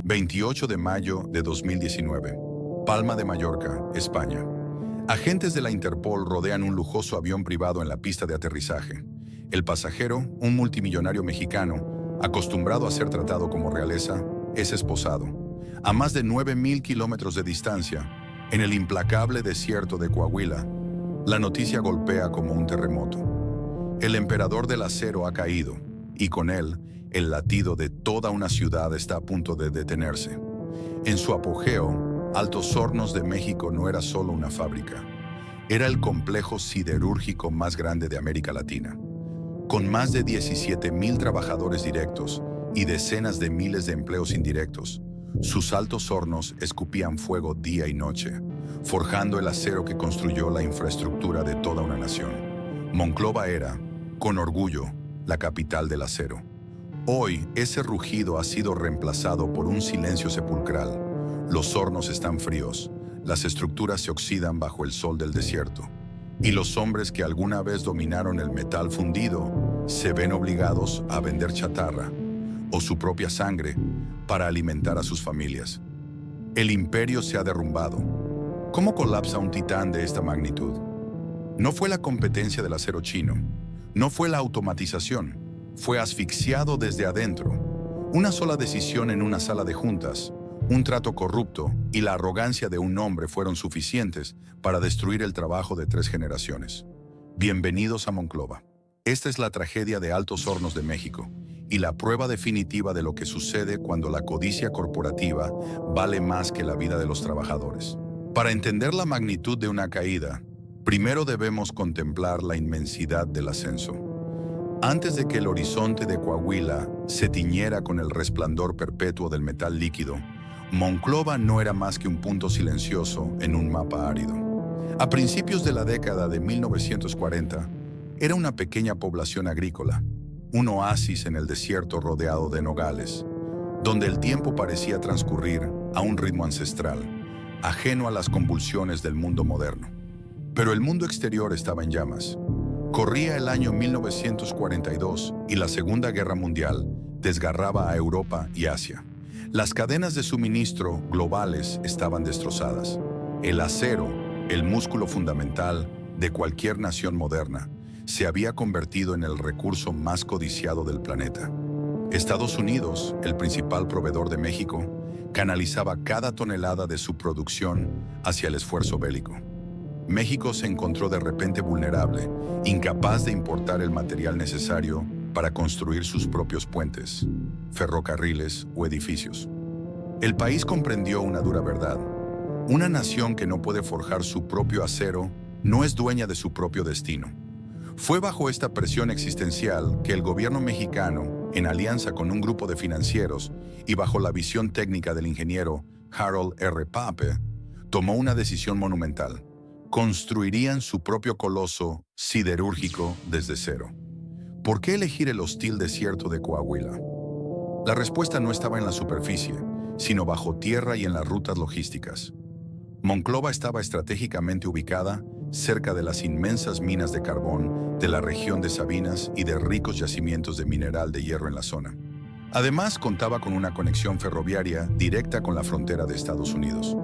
28 de mayo de 2019. Palma de Mallorca, España. Agentes de la Interpol rodean un lujoso avión privado en la pista de aterrizaje. El pasajero, un multimillonario mexicano, acostumbrado a ser tratado como realeza, es esposado. A más de 9.000 kilómetros de distancia, en el implacable desierto de Coahuila, la noticia golpea como un terremoto. El emperador del acero ha caído, y con él, el latido de toda una ciudad está a punto de detenerse. En su apogeo, Altos Hornos de México no era solo una fábrica, era el complejo siderúrgico más grande de América Latina. Con más de 17.000 trabajadores directos y decenas de miles de empleos indirectos, sus altos hornos escupían fuego día y noche, forjando el acero que construyó la infraestructura de toda una nación. Monclova era, con orgullo, la capital del acero. Hoy, ese rugido ha sido reemplazado por un silencio sepulcral. Los hornos están fríos, las estructuras se oxidan bajo el sol del desierto, y los hombres que alguna vez dominaron el metal fundido se ven obligados a vender chatarra o su propia sangre para alimentar a sus familias. El imperio se ha derrumbado. ¿Cómo colapsa un titán de esta magnitud? No fue la competencia del acero chino, no fue la automatización, fue asfixiado desde adentro. Una sola decisión en una sala de juntas, un trato corrupto y la arrogancia de un hombre fueron suficientes para destruir el trabajo de 3 generaciones. Bienvenidos a Monclova. Esta es la tragedia de Altos Hornos de México y la prueba definitiva de lo que sucede cuando la codicia corporativa vale más que la vida de los trabajadores. Para entender la magnitud de una caída, primero debemos contemplar la inmensidad del ascenso. Antes de que el horizonte de Coahuila se tiñera con el resplandor perpetuo del metal líquido, Monclova no era más que un punto silencioso en un mapa árido. A principios de la década de 1940, era una pequeña población agrícola, un oasis en el desierto rodeado de nogales, donde el tiempo parecía transcurrir a un ritmo ancestral, ajeno a las convulsiones del mundo moderno. Pero el mundo exterior estaba en llamas. Corría el año 1942 y la Segunda Guerra Mundial desgarraba a Europa y Asia. Las cadenas de suministro globales estaban destrozadas. El acero, el músculo fundamental de cualquier nación moderna, se había convertido en el recurso más codiciado del planeta. Estados Unidos, el principal proveedor de México, canalizaba cada tonelada de su producción hacia el esfuerzo bélico. México se encontró de repente vulnerable, incapaz de importar el material necesario para construir sus propios puentes, ferrocarriles o edificios. El país comprendió una dura verdad. Una nación que no puede forjar su propio acero no es dueña de su propio destino. Fue bajo esta presión existencial que el gobierno mexicano, en alianza con un grupo de financieros y bajo la visión técnica del ingeniero Harold R. Pape, tomó una decisión monumental. Construirían su propio coloso siderúrgico desde cero. ¿Por qué elegir el hostil desierto de Coahuila? La respuesta no estaba en la superficie, sino bajo tierra y en las rutas logísticas. Monclova estaba estratégicamente ubicada cerca de las inmensas minas de carbón de la región de Sabinas y de ricos yacimientos de mineral de hierro en la zona. Además, contaba con una conexión ferroviaria directa con la frontera de Estados Unidos.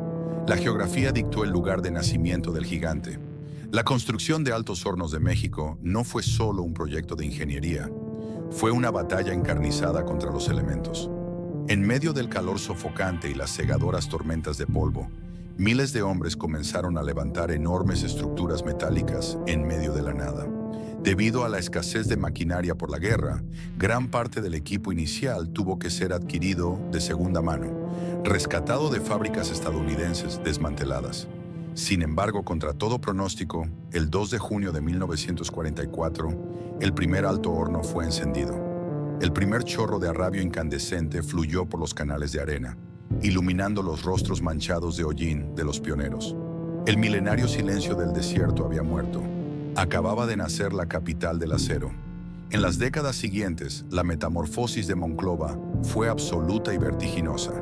La geografía dictó el lugar de nacimiento del gigante. La construcción de Altos Hornos de México no fue solo un proyecto de ingeniería, fue una batalla encarnizada contra los elementos. En medio del calor sofocante y las cegadoras tormentas de polvo, miles de hombres comenzaron a levantar enormes estructuras metálicas en medio de la nada. Debido a la escasez de maquinaria por la guerra, gran parte del equipo inicial tuvo que ser adquirido de segunda mano, rescatado de fábricas estadounidenses desmanteladas. Sin embargo, contra todo pronóstico, el 2 de junio de 1944, el primer alto horno fue encendido. El primer chorro de arrabio incandescente fluyó por los canales de arena, iluminando los rostros manchados de hollín de los pioneros. El milenario silencio del desierto había muerto. Acababa de nacer la capital del acero. En las décadas siguientes, la metamorfosis de Monclova fue absoluta y vertiginosa.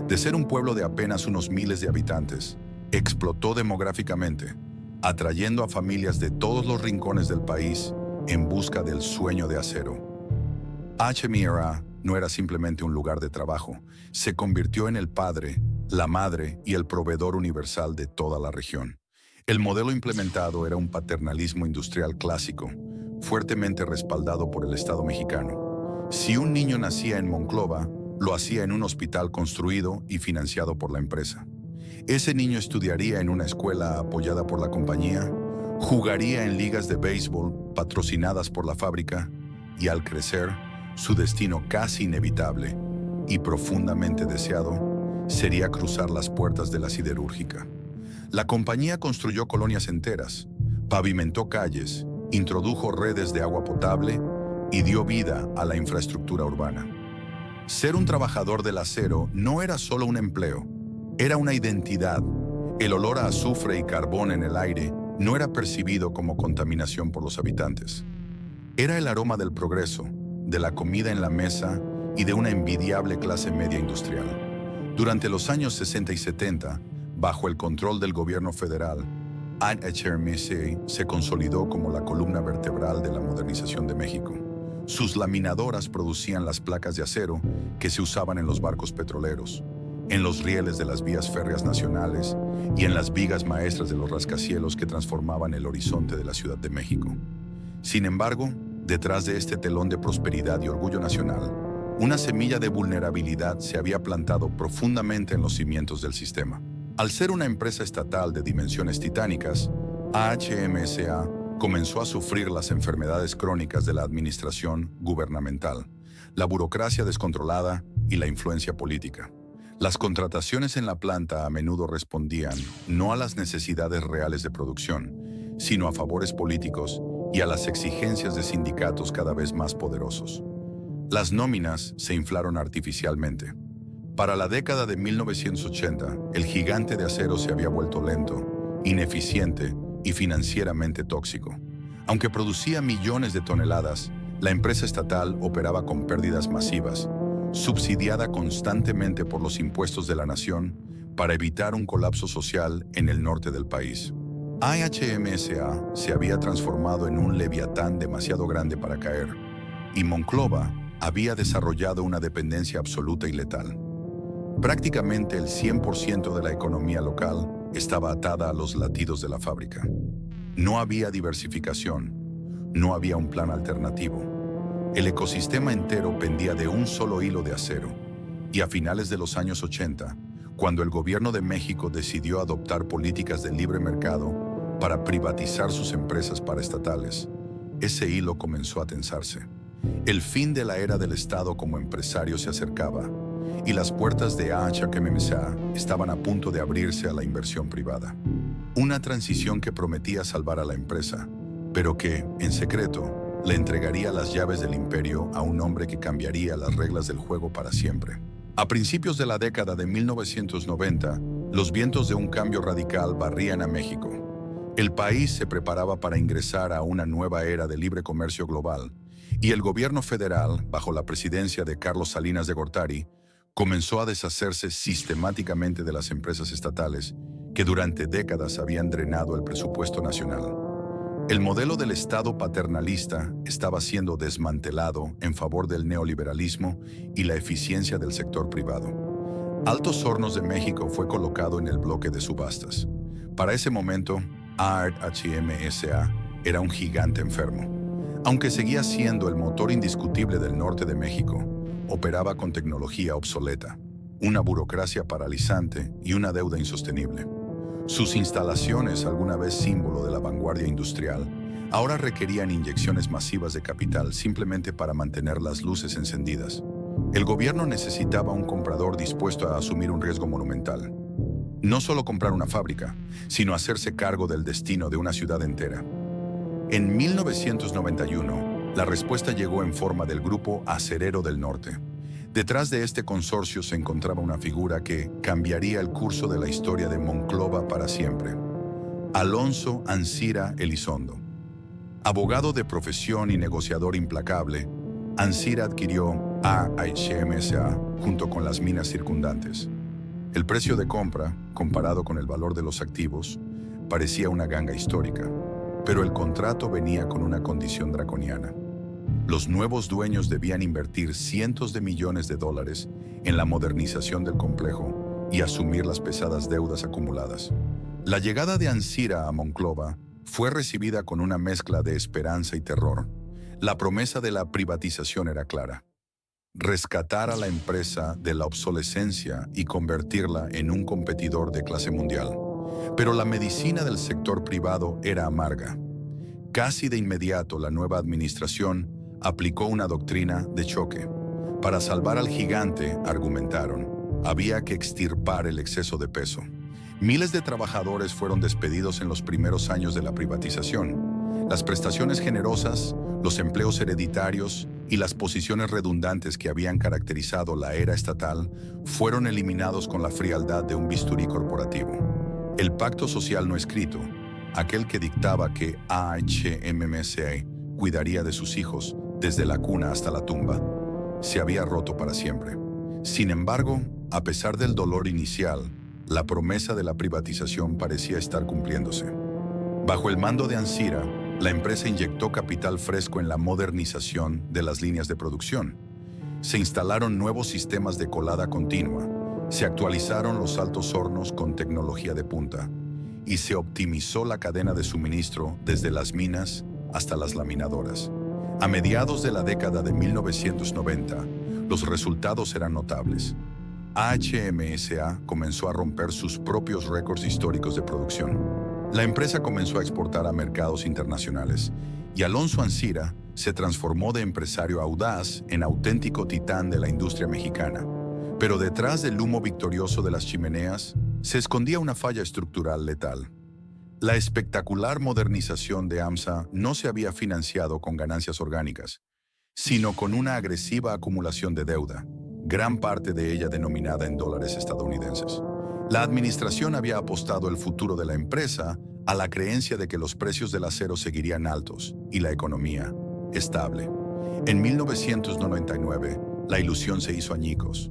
De ser un pueblo de apenas unos miles de habitantes, explotó demográficamente, atrayendo a familias de todos los rincones del país en busca del sueño de acero. HMIRA no era simplemente un lugar de trabajo, se convirtió en el padre, la madre y el proveedor universal de toda la región. El modelo implementado era un paternalismo industrial clásico, fuertemente respaldado por el Estado mexicano. Si un niño nacía en Monclova, lo hacía en un hospital construido y financiado por la empresa. Ese niño estudiaría en una escuela apoyada por la compañía, jugaría en ligas de béisbol patrocinadas por la fábrica y al crecer, su destino casi inevitable y profundamente deseado sería cruzar las puertas de la siderúrgica. La compañía construyó colonias enteras, pavimentó calles, introdujo redes de agua potable y dio vida a la infraestructura urbana. Ser un trabajador del acero no era solo un empleo, era una identidad. El olor a azufre y carbón en el aire no era percibido como contaminación por los habitantes. Era el aroma del progreso, de la comida en la mesa y de una envidiable clase media industrial. Durante los años 60 y 70, bajo el control del gobierno federal, AHMSA se consolidó como la columna vertebral de la modernización de México. Sus laminadoras producían las placas de acero que se usaban en los barcos petroleros, en los rieles de las vías férreas nacionales y en las vigas maestras de los rascacielos que transformaban el horizonte de la Ciudad de México. Sin embargo, detrás de este telón de prosperidad y orgullo nacional, una semilla de vulnerabilidad se había plantado profundamente en los cimientos del sistema. Al ser una empresa estatal de dimensiones titánicas, AHMSA comenzó a sufrir las enfermedades crónicas de la administración gubernamental, la burocracia descontrolada y la influencia política. Las contrataciones en la planta a menudo respondían no a las necesidades reales de producción, sino a favores políticos y a las exigencias de sindicatos cada vez más poderosos. Las nóminas se inflaron artificialmente. Para la década de 1980, el gigante de acero se había vuelto lento, ineficiente y financieramente tóxico. Aunque producía millones de toneladas, la empresa estatal operaba con pérdidas masivas, subsidiada constantemente por los impuestos de la nación para evitar un colapso social en el norte del país. AHMSA se había transformado en un leviatán demasiado grande para caer, y Monclova había desarrollado una dependencia absoluta y letal. Prácticamente el 100% de la economía local estaba atada a los latidos de la fábrica. No había diversificación, no había un plan alternativo. El ecosistema entero pendía de un solo hilo de acero, y a finales de los años 80, cuando el gobierno de México decidió adoptar políticas de libre mercado para privatizar sus empresas paraestatales, ese hilo comenzó a tensarse. El fin de la era del Estado como empresario se acercaba, y las puertas de AHMSA estaban a punto de abrirse a la inversión privada. Una transición que prometía salvar a la empresa, pero que, en secreto, le entregaría las llaves del imperio a un hombre que cambiaría las reglas del juego para siempre. A principios de la década de 1990, los vientos de un cambio radical barrían a México. El país se preparaba para ingresar a una nueva era de libre comercio global, y el gobierno federal, bajo la presidencia de Carlos Salinas de Gortari, comenzó a deshacerse sistemáticamente de las empresas estatales que durante décadas habían drenado el presupuesto nacional. El modelo del Estado paternalista estaba siendo desmantelado en favor del neoliberalismo y la eficiencia del sector privado. Altos Hornos de México fue colocado en el bloque de subastas. Para ese momento, AHMSA era un gigante enfermo. Aunque seguía siendo el motor indiscutible del norte de México, operaba con tecnología obsoleta, una burocracia paralizante y una deuda insostenible. Sus instalaciones, alguna vez símbolo de la vanguardia industrial, ahora requerían inyecciones masivas de capital simplemente para mantener las luces encendidas. El gobierno necesitaba un comprador dispuesto a asumir un riesgo monumental. No solo comprar una fábrica, sino hacerse cargo del destino de una ciudad entera. En 1991, la respuesta llegó en forma del Grupo Acerero del Norte. Detrás de este consorcio se encontraba una figura que cambiaría el curso de la historia de Monclova para siempre. Alonso Ancira Elizondo. Abogado de profesión y negociador implacable, Ancira adquirió AHMSA junto con las minas circundantes. El precio de compra, comparado con el valor de los activos, parecía una ganga histórica, pero el contrato venía con una condición draconiana. Los nuevos dueños debían invertir cientos de millones de dólares en la modernización del complejo y asumir las pesadas deudas acumuladas. La llegada de Ancira a Monclova fue recibida con una mezcla de esperanza y terror. La promesa de la privatización era clara: rescatar a la empresa de la obsolescencia y convertirla en un competidor de clase mundial. Pero la medicina del sector privado era amarga. Casi de inmediato, la nueva administración aplicó una doctrina de choque. Para salvar al gigante, argumentaron, había que extirpar el exceso de peso. Miles de trabajadores fueron despedidos en los primeros años de la privatización. Las prestaciones generosas, los empleos hereditarios y las posiciones redundantes que habían caracterizado la era estatal fueron eliminados con la frialdad de un bisturí corporativo. El pacto social no escrito, aquel que dictaba que AHMMSA cuidaría de sus hijos desde la cuna hasta la tumba, se había roto para siempre. Sin embargo, a pesar del dolor inicial, la promesa de la privatización parecía estar cumpliéndose. Bajo el mando de Ancira, la empresa inyectó capital fresco en la modernización de las líneas de producción. Se instalaron nuevos sistemas de colada continua, se actualizaron los altos hornos con tecnología de punta y se optimizó la cadena de suministro desde las minas hasta las laminadoras. A mediados de la década de 1990, los resultados eran notables. HMSA comenzó a romper sus propios récords históricos de producción. La empresa comenzó a exportar a mercados internacionales y Alonso Ancira se transformó de empresario audaz en auténtico titán de la industria mexicana. Pero detrás del humo victorioso de las chimeneas se escondía una falla estructural letal. La espectacular modernización de AMSA no se había financiado con ganancias orgánicas, sino con una agresiva acumulación de deuda, gran parte de ella denominada en dólares estadounidenses. La administración había apostado el futuro de la empresa a la creencia de que los precios del acero seguirían altos y la economía estable. En 1999, la ilusión se hizo añicos.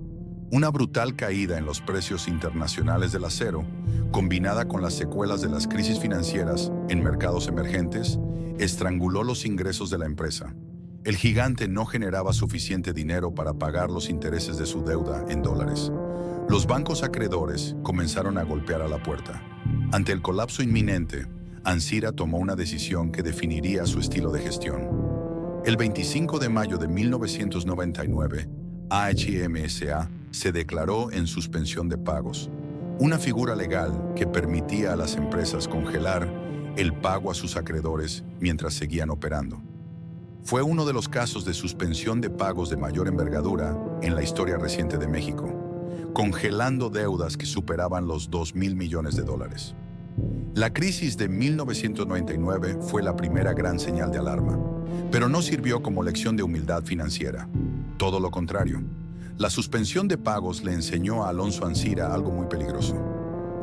Una brutal caída en los precios internacionales del acero, combinada con las secuelas de las crisis financieras en mercados emergentes, estranguló los ingresos de la empresa. El gigante no generaba suficiente dinero para pagar los intereses de su deuda en dólares. Los bancos acreedores comenzaron a golpear a la puerta. Ante el colapso inminente, Ancira tomó una decisión que definiría su estilo de gestión. El 25 de mayo de 1999, HMSA se declaró en suspensión de pagos, una figura legal que permitía a las empresas congelar el pago a sus acreedores mientras seguían operando. Fue uno de los casos de suspensión de pagos de mayor envergadura en la historia reciente de México, congelando deudas que superaban los 2.000 millones de dólares. La crisis de 1999 fue la primera gran señal de alarma, pero no sirvió como lección de humildad financiera. Todo lo contrario. La suspensión de pagos le enseñó a Alonso Ancira algo muy peligroso.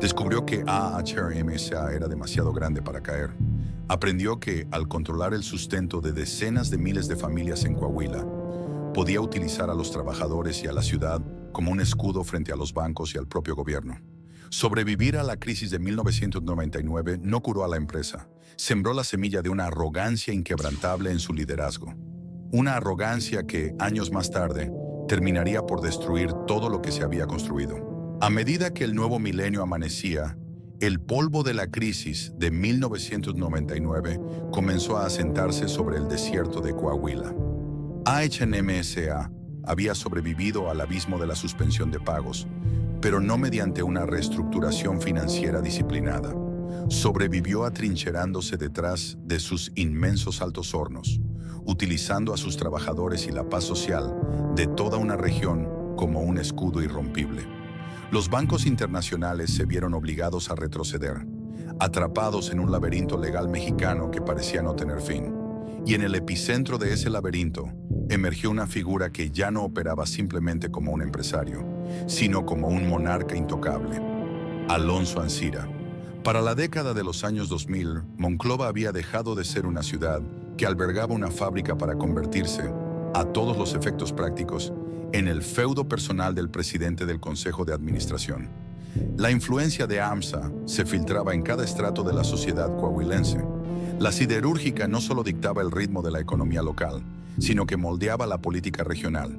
Descubrió que HMSA era demasiado grande para caer. Aprendió que, al controlar el sustento de decenas de miles de familias en Coahuila, podía utilizar a los trabajadores y a la ciudad como un escudo frente a los bancos y al propio gobierno. Sobrevivir a la crisis de 1999 no curó a la empresa. Sembró la semilla de una arrogancia inquebrantable en su liderazgo. Una arrogancia que, años más tarde, terminaría por destruir todo lo que se había construido. A medida que el nuevo milenio amanecía, el polvo de la crisis de 1999 comenzó a asentarse sobre el desierto de Coahuila. HMSA había sobrevivido al abismo de la suspensión de pagos, pero no mediante una reestructuración financiera disciplinada. Sobrevivió atrincherándose detrás de sus inmensos altos hornos, utilizando a sus trabajadores y la paz social de toda una región como un escudo irrompible. Los bancos internacionales se vieron obligados a retroceder, atrapados en un laberinto legal mexicano que parecía no tener fin. Y en el epicentro de ese laberinto emergió una figura que ya no operaba simplemente como un empresario, sino como un monarca intocable: Alonso Ancira. Para la década de los años 2000, Monclova había dejado de ser una ciudad que albergaba una fábrica para convertirse, a todos los efectos prácticos, en el feudo personal del presidente del Consejo de Administración. La influencia de AMSA se filtraba en cada estrato de la sociedad coahuilense. La siderúrgica no solo dictaba el ritmo de la economía local, sino que moldeaba la política regional,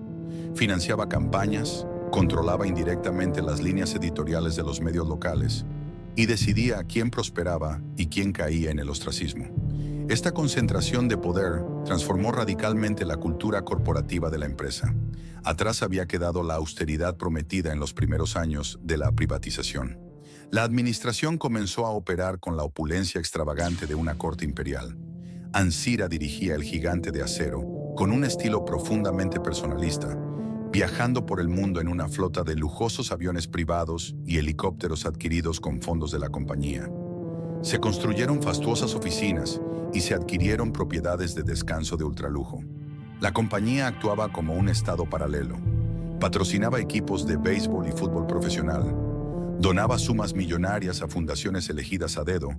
financiaba campañas, controlaba indirectamente las líneas editoriales de los medios locales y decidía quién prosperaba y quién caía en el ostracismo. Esta concentración de poder transformó radicalmente la cultura corporativa de la empresa. Atrás había quedado la austeridad prometida en los primeros años de la privatización. La administración comenzó a operar con la opulencia extravagante de una corte imperial. Ancira dirigía el gigante de acero con un estilo profundamente personalista, viajando por el mundo en una flota de lujosos aviones privados y helicópteros adquiridos con fondos de la compañía. Se construyeron fastuosas oficinas y se adquirieron propiedades de descanso de ultralujo. La compañía actuaba como un estado paralelo. Patrocinaba equipos de béisbol y fútbol profesional, donaba sumas millonarias a fundaciones elegidas a dedo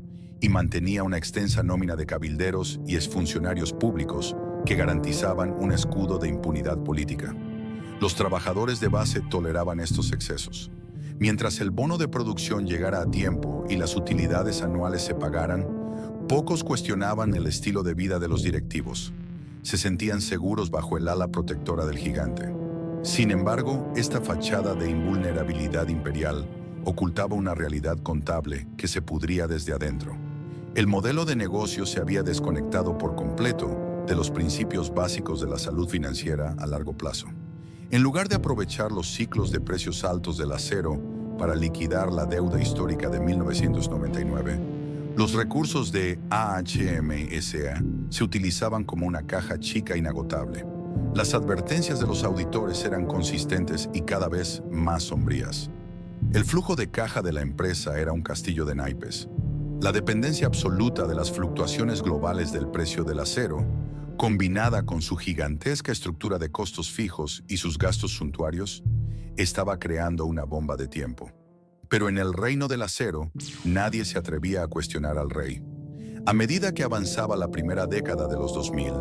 y mantenía una extensa nómina de cabilderos y exfuncionarios públicos que garantizaban un escudo de impunidad política. Los trabajadores de base toleraban estos excesos. Mientras el bono de producción llegara a tiempo y las utilidades anuales se pagaran, pocos cuestionaban el estilo de vida de los directivos. Se sentían seguros bajo el ala protectora del gigante. Sin embargo, esta fachada de invulnerabilidad imperial ocultaba una realidad contable que se pudría desde adentro. El modelo de negocio se había desconectado por completo de los principios básicos de la salud financiera a largo plazo. En lugar de aprovechar los ciclos de precios altos del acero para liquidar la deuda histórica de 1999, los recursos de AHM S.A. se utilizaban como una caja chica inagotable. Las advertencias de los auditores eran consistentes y cada vez más sombrías. El flujo de caja de la empresa era un castillo de naipes. La dependencia absoluta de las fluctuaciones globales del precio del acero, combinada con su gigantesca estructura de costos fijos y sus gastos suntuarios, estaba creando una bomba de tiempo. Pero en el reino del acero, nadie se atrevía a cuestionar al rey. A medida que avanzaba la primera década de los 2000,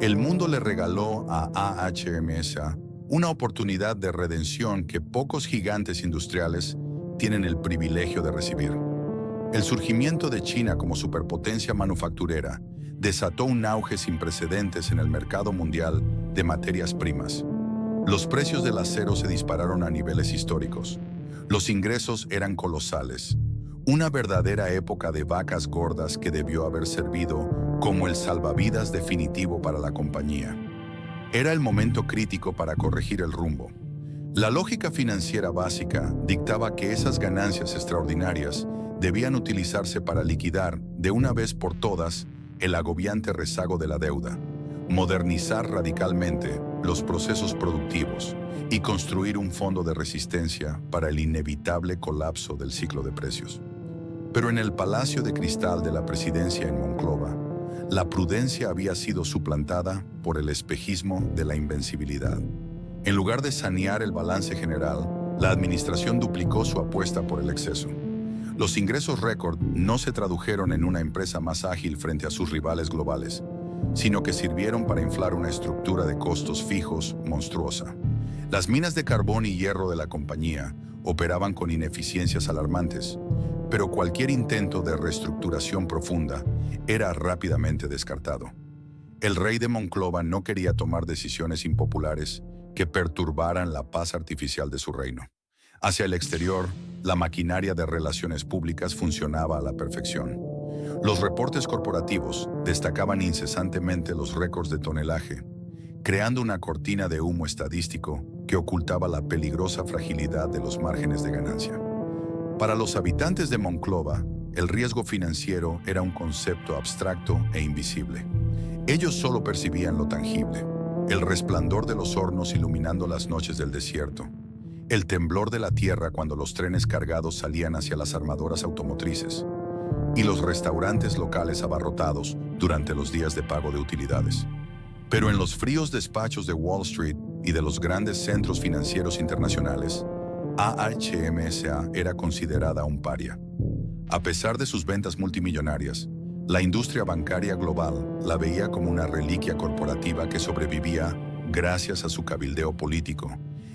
el mundo le regaló a AHMSA una oportunidad de redención que pocos gigantes industriales tienen el privilegio de recibir. El surgimiento de China como superpotencia manufacturera desató un auge sin precedentes en el mercado mundial de materias primas. Los precios del acero se dispararon a niveles históricos. Los ingresos eran colosales. Una verdadera época de vacas gordas que debió haber servido como el salvavidas definitivo para la compañía. Era el momento crítico para corregir el rumbo. La lógica financiera básica dictaba que esas ganancias extraordinarias debían utilizarse para liquidar, de una vez por todas, el agobiante rezago de la deuda, modernizar radicalmente los procesos productivos y construir un fondo de resistencia para el inevitable colapso del ciclo de precios. Pero en el Palacio de Cristal de la presidencia en Monclova, la prudencia había sido suplantada por el espejismo de la invencibilidad. En lugar de sanear el balance general, la administración duplicó su apuesta por el exceso. Los ingresos récord no se tradujeron en una empresa más ágil frente a sus rivales globales, sino que sirvieron para inflar una estructura de costos fijos monstruosa. Las minas de carbón y hierro de la compañía operaban con ineficiencias alarmantes, pero cualquier intento de reestructuración profunda era rápidamente descartado. El rey de Monclova no quería tomar decisiones impopulares que perturbaran la paz artificial de su reino. Hacia el exterior, la maquinaria de relaciones públicas funcionaba a la perfección. Los reportes corporativos destacaban incesantemente los récords de tonelaje, creando una cortina de humo estadístico que ocultaba la peligrosa fragilidad de los márgenes de ganancia. Para los habitantes de Monclova, el riesgo financiero era un concepto abstracto e invisible. Ellos solo percibían lo tangible: el resplandor de los hornos iluminando las noches del desierto, el temblor de la tierra cuando los trenes cargados salían hacia las armadoras automotrices, y los restaurantes locales abarrotados durante los días de pago de utilidades. Pero en los fríos despachos de Wall Street y de los grandes centros financieros internacionales, AHMSA era considerada un paria. A pesar de sus ventas multimillonarias, la industria bancaria global la veía como una reliquia corporativa que sobrevivía gracias a su cabildeo político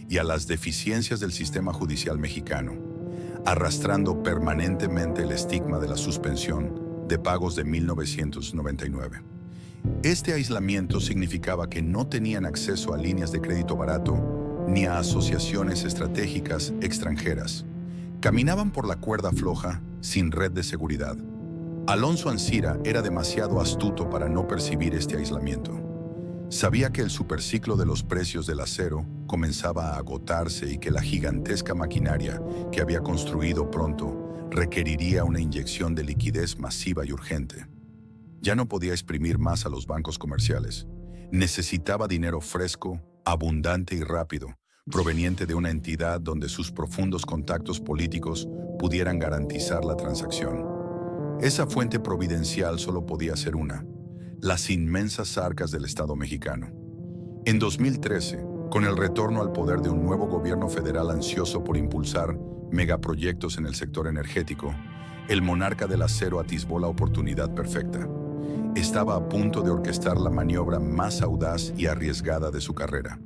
y a las deficiencias del sistema judicial mexicano, arrastrando permanentemente el estigma de la suspensión de pagos de 1999. Este aislamiento significaba que no tenían acceso a líneas de crédito barato ni a asociaciones estratégicas extranjeras. Caminaban por la cuerda floja, sin red de seguridad. Alonso Ancira era demasiado astuto para no percibir este aislamiento. Sabía que el superciclo de los precios del acero comenzaba a agotarse y que la gigantesca maquinaria que había construido pronto requeriría una inyección de liquidez masiva y urgente. Ya no podía exprimir más a los bancos comerciales. Necesitaba dinero fresco, abundante y rápido, proveniente de una entidad donde sus profundos contactos políticos pudieran garantizar la transacción. Esa fuente providencial solo podía ser una: las inmensas arcas del Estado mexicano. En 2013, con el retorno al poder de un nuevo gobierno federal ansioso por impulsar megaproyectos en el sector energético, el monarca del acero atisbó la oportunidad perfecta. Estaba a punto de orquestar la maniobra más audaz y arriesgada de su carrera.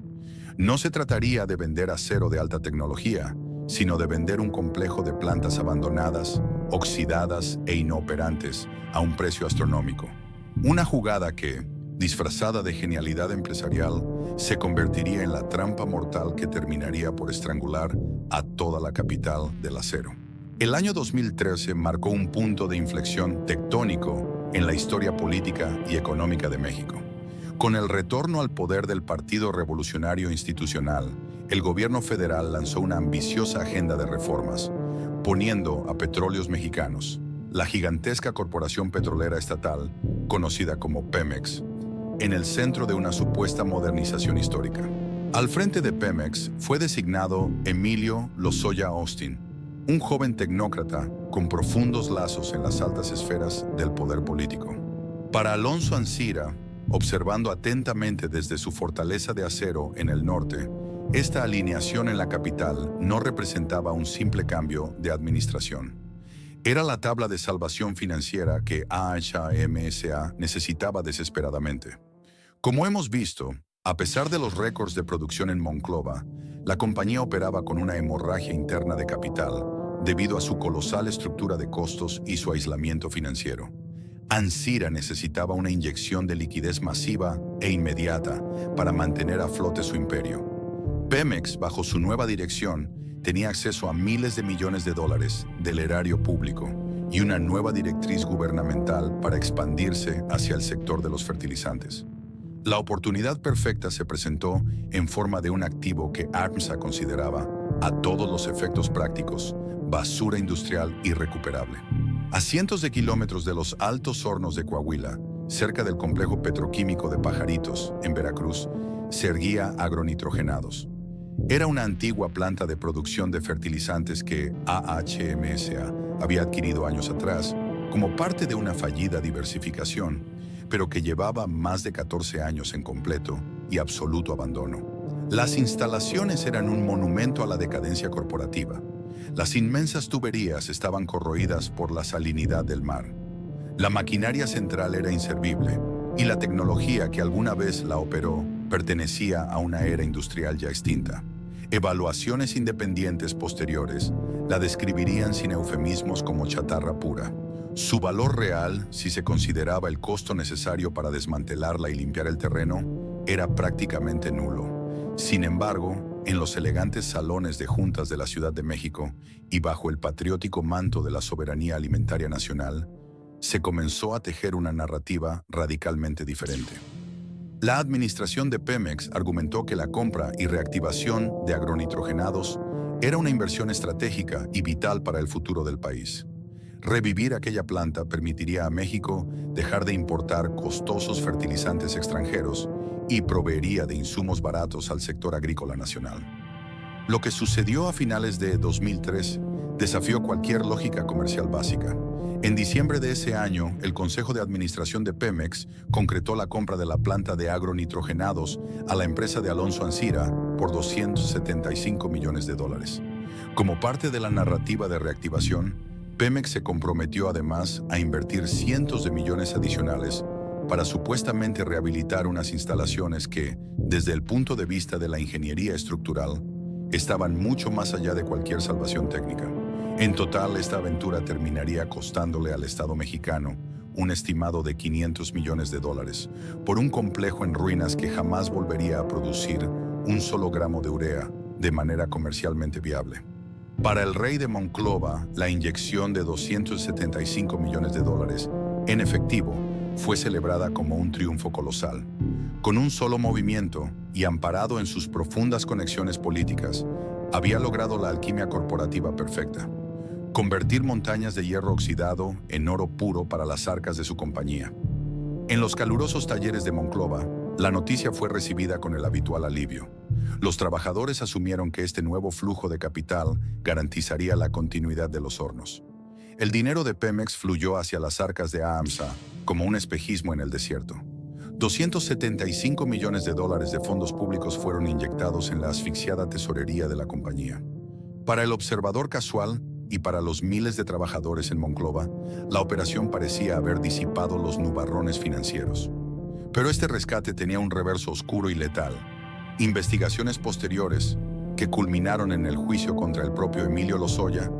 No se trataría de vender acero de alta tecnología, sino de vender un complejo de plantas abandonadas, oxidadas e inoperantes a un precio astronómico. Una jugada que, disfrazada de genialidad empresarial, se convertiría en la trampa mortal que terminaría por estrangular a toda la capital del acero. El año 2013 marcó un punto de inflexión tectónico en la historia política y económica de México. Con el retorno al poder del Partido Revolucionario Institucional, el gobierno federal lanzó una ambiciosa agenda de reformas, poniendo a Petróleos Mexicanos, la gigantesca corporación petrolera estatal, conocida como Pemex, en el centro de una supuesta modernización histórica. Al frente de Pemex fue designado Emilio Lozoya Austin, un joven tecnócrata con profundos lazos en las altas esferas del poder político. Para Alonso Ancira, observando atentamente desde su fortaleza de acero en el norte, esta alineación en la capital no representaba un simple cambio de administración. Era la tabla de salvación financiera que AHMSA necesitaba desesperadamente. Como hemos visto, a pesar de los récords de producción en Monclova, la compañía operaba con una hemorragia interna de capital debido a su colosal estructura de costos y su aislamiento financiero. Ancira necesitaba una inyección de liquidez masiva e inmediata para mantener a flote su imperio. Pemex, bajo su nueva dirección, tenía acceso a miles de millones de dólares del erario público y una nueva directriz gubernamental para expandirse hacia el sector de los fertilizantes. La oportunidad perfecta se presentó en forma de un activo que ARMSA consideraba, a todos los efectos prácticos, basura industrial irrecuperable. A cientos de kilómetros de los Altos Hornos de Coahuila, cerca del complejo petroquímico de Pajaritos, en Veracruz, se erguía Agronitrogenados. Era una antigua planta de producción de fertilizantes que AHMSA había adquirido años atrás como parte de una fallida diversificación, pero que llevaba más de 14 años en completo y absoluto abandono. Las instalaciones eran un monumento a la decadencia corporativa. Las inmensas tuberías estaban corroídas por la salinidad del mar. La maquinaria central era inservible y la tecnología que alguna vez la operó pertenecía a una era industrial ya extinta. Evaluaciones independientes posteriores la describirían sin eufemismos como chatarra pura. Su valor real, si se consideraba el costo necesario para desmantelarla y limpiar el terreno, era prácticamente nulo. Sin embargo, en los elegantes salones de juntas de la Ciudad de México y bajo el patriótico manto de la soberanía alimentaria nacional, se comenzó a tejer una narrativa radicalmente diferente. La administración de Pemex argumentó que la compra y reactivación de agronitrogenados era una inversión estratégica y vital para el futuro del país. Revivir aquella planta permitiría a México dejar de importar costosos fertilizantes extranjeros y proveería de insumos baratos al sector agrícola nacional. Lo que sucedió a finales de 2003 desafió cualquier lógica comercial básica. En diciembre de ese año, el Consejo de Administración de Pemex concretó la compra de la planta de agronitrogenados a la empresa de Alonso Ancira por $275 millones. Como parte de la narrativa de reactivación, Pemex se comprometió además a invertir cientos de millones adicionales para supuestamente rehabilitar unas instalaciones que, desde el punto de vista de la ingeniería estructural, estaban mucho más allá de cualquier salvación técnica. En total, esta aventura terminaría costándole al Estado mexicano un estimado de 500 millones de dólares, por un complejo en ruinas que jamás volvería a producir un solo gramo de urea de manera comercialmente viable. Para el rey de Monclova, la inyección de 275 millones de dólares en efectivo fue celebrada como un triunfo colosal. Con un solo movimiento y amparado en sus profundas conexiones políticas, había logrado la alquimia corporativa perfecta: convertir montañas de hierro oxidado en oro puro para las arcas de su compañía. En los calurosos talleres de Monclova, la noticia fue recibida con el habitual alivio. Los trabajadores asumieron que este nuevo flujo de capital garantizaría la continuidad de los hornos. El dinero de Pemex fluyó hacia las arcas de AHMSA como un espejismo en el desierto. 275 millones de dólares de fondos públicos fueron inyectados en la asfixiada tesorería de la compañía. Para el observador casual y para los miles de trabajadores en Monclova, la operación parecía haber disipado los nubarrones financieros. Pero este rescate tenía un reverso oscuro y letal. Investigaciones posteriores, que culminaron en el juicio contra el propio Emilio Lozoya,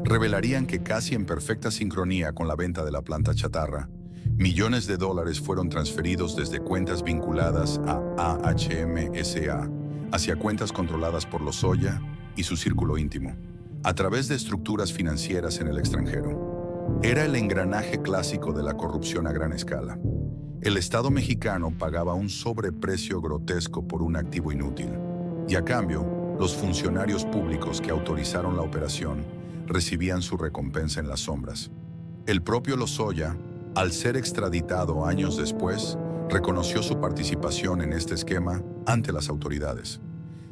revelarían que, casi en perfecta sincronía con la venta de la planta chatarra, millones de dólares fueron transferidos desde cuentas vinculadas a AHMSA hacia cuentas controladas por Lozoya y su círculo íntimo, a través de estructuras financieras en el extranjero. Era el engranaje clásico de la corrupción a gran escala. El Estado mexicano pagaba un sobreprecio grotesco por un activo inútil, y a cambio, los funcionarios públicos que autorizaron la operación recibían su recompensa en las sombras. El propio Lozoya, al ser extraditado años después, reconoció su participación en este esquema ante las autoridades.